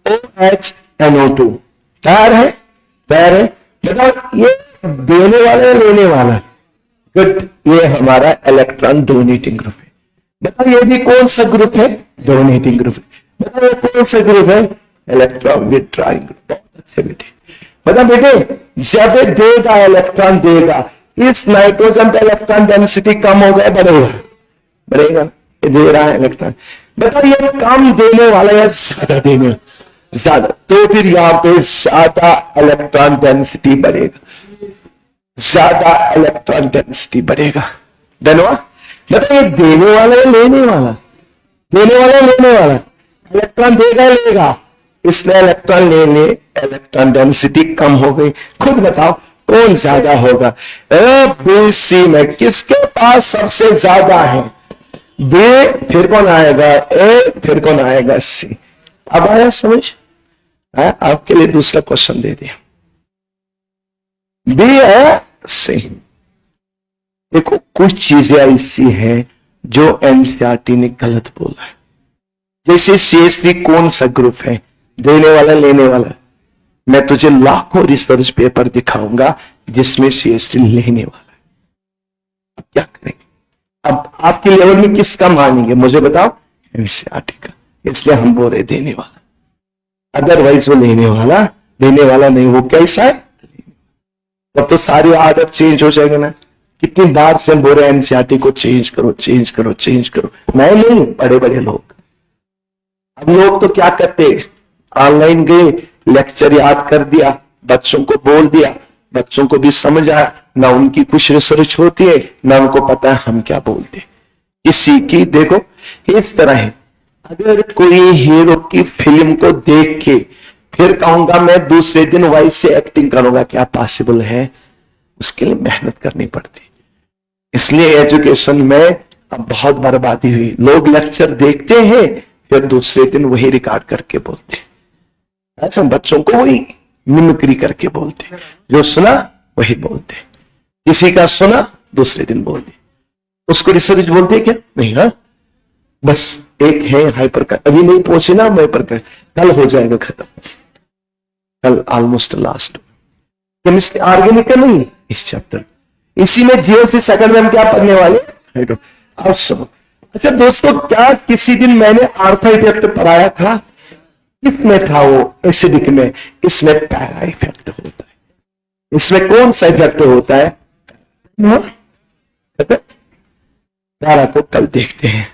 S4: OH, NO2। तैयार है? तैयार है? बताओ ये देने वाला है लेने वाला? गुड, ये हमारा इलेक्ट्रॉन डोनेटिंग ग्रुप है। बताओ ये भी कौन सा ग्रुप है? डोनेटिंग ग्रुप है। बताओ ये कौन सा ग्रुप है? Electron withdrawing group. बहुत अच्छे बेटे। बताओ बेटे, जब देगा इलेक्ट्रॉन देगा, इस नाइट्रोजन का इलेक्ट्रॉन डेंसिटी कम हो गया, बढ़ेगा? बढ़ेगा। ये दे रहा है इलेक्ट्रॉन। बताओ ये कम देने वाला या ज्यादा देने वाला? ज्यादा। तो फिर यहां पे ज्यादा इलेक्ट्रॉन डेंसिटी बढ़ेगा, ज्यादा इलेक्ट्रॉन डेंसिटी बढ़ेगा। धन्यवाद। बताइए देने वाला है लेने वाला? देने वाला लेने वाला? इलेक्ट्रॉन देगा लेगा, इसलिए इलेक्ट्रॉन लेने, इलेक्ट्रॉन डेंसिटी कम हो गई। खुद बताओ कौन ज्यादा होगा? BC में किसके पास सबसे ज्यादा है? B, फिर कौन आएगा? A, फिर कौन आएगा? C। अब आया समझ? आपके लिए दूसरा क्वेश्चन दे दिया। B है C। देखो कुछ चीजें ऐसी हैं जो NCERT ने गलत बोला है। जैसे CH3 कौन सा ग्रुप है? देने वाला लेने वाला? मैं तुझे लाखों रिसर्च पेपर दिखाऊंगा जिसमें CH3 लेने वाला है। अब क्या करेंगे? अब आपके लेवल में किसका मानेंगे मुझे बताओ? NCERT का। इसलिए हम बोल रहे देने वाला, अदरवाइज वो लेने वाला नहीं। वो कैसा है? तब तो सारी आदत चेंज हो जाएगी ना। कितनी बार से हम बोल रहे हैं एनसीईआरटी को चेंज करो, चेंज करो, चेंज करो। मैं नहीं, बड़े बड़े लोग। अब लोग तो क्या करते, ऑनलाइन गए, लेक्चर याद कर दिया, बच्चों को बोल दिया, बच्चों को भी समझ आया, ना उनकी कुछ रिसर्च होती है, ना उनको पता है हम क्या बोलते। किसी की देखो इस तरह है, अगर कोई हीरो की फिल्म को देख के फिर कहूंगा मैं दूसरे दिन वैसे से एक्टिंग करूंगा, क्या पॉसिबल है? उसके लिए मेहनत करनी पड़ती। इसलिए एजुकेशन में अब बहुत बर्बादी हुई। लोग लेक्चर देखते हैं फिर दूसरे दिन वही रिकॉर्ड करके बोलते हैं। ऐसा बच्चों को वही मिमिक्री करके बोलते, जो सुना वही बोलते, किसी का सुना दूसरे दिन बोलते, उसको रिसर्च बोलते क्या नहीं। हाँ बस एक है हाइपर का, अभी नहीं पहुंचे ना हाइपर का, कल हो जाएगा खत्म, कल ऑलमोस्ट लास्ट। केमिस्ट्री ऑर्गेनिक का नहीं इस चैप्टर, इसी में जीरो से सेकंड में हम क्या पढ़ने वाले अब सुनो। अच्छा दोस्तों, क्या किसी दिन मैंने आर्था इफेक्ट पढ़ाया था? किसमें था वो? एसिडिक में। इसमें पैरा इफेक्ट होता है। इसमें कौन सा इफेक्ट होता है? पैरा को कल देखते हैं,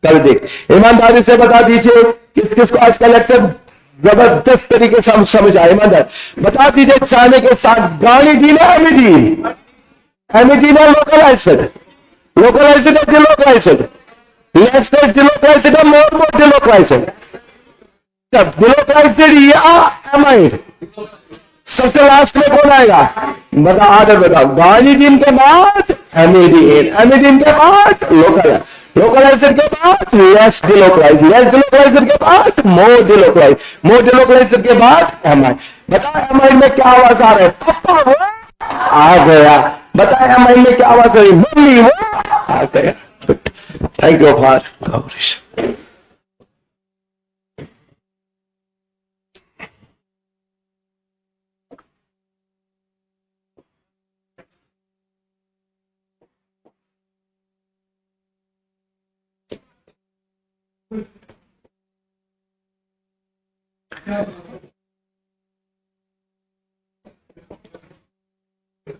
S4: कल देख। ईमानदारी से बता दीजिए किस किस को आज का लेक्चर जबरदस्त तरीके से हम समझ आए। ईमानदार बता दीजिए, चाहने के साथ गानिडीन है, एमिडीन, एमिडीन है लोकलाइज्ड, लोकलाइज्ड है डिलोकलाइज्ड, लेस डिलोकलाइज्ड है मोर डिलोकलाइज्ड, डिलोकलाइज्ड या एमाइड। सबसे लास्ट में कौन आएगा? बता, आदर बताओ। गानिडीन के बाद एमिडीन, एमिडीन के बाद लोकल, लोकलाइजर के बाद लेस डिलोकलाइज, लेस डिलोकलाइजर के बाद मोर डिलोकलाइज, मोर डिलोकलाइजर के बाद एमाइड। बता एमाइड में क्या आवाज आ रहा है? पापा वो आ गया। बता एमाइड में क्या आवाज आ रही है? मम्मी वो आ गया। Thank you for coverage.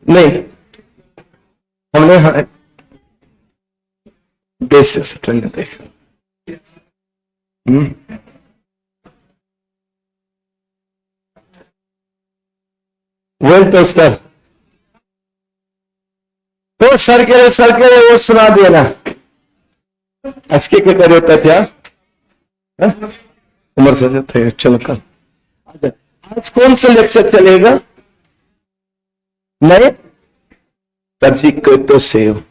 S4: नहीं, हमने बेसिस ट्रेंड देखा। वेल तो सर तो सर के वो सुना देना। आज के क्या करे होता था? उम्र से थे। चलो कल आज कौन सा लेक्चर चलेगा? नहीं पर्ची को तो सेव,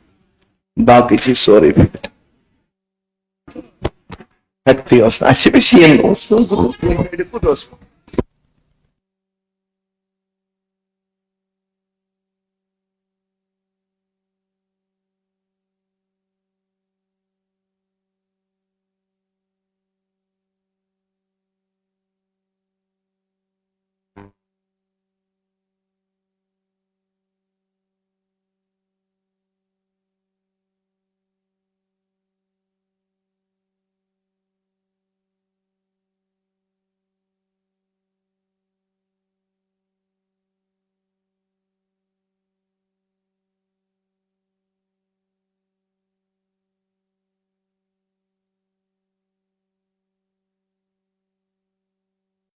S4: बाकी चीज सॉरी बेट हटती है। अच्छी भी सी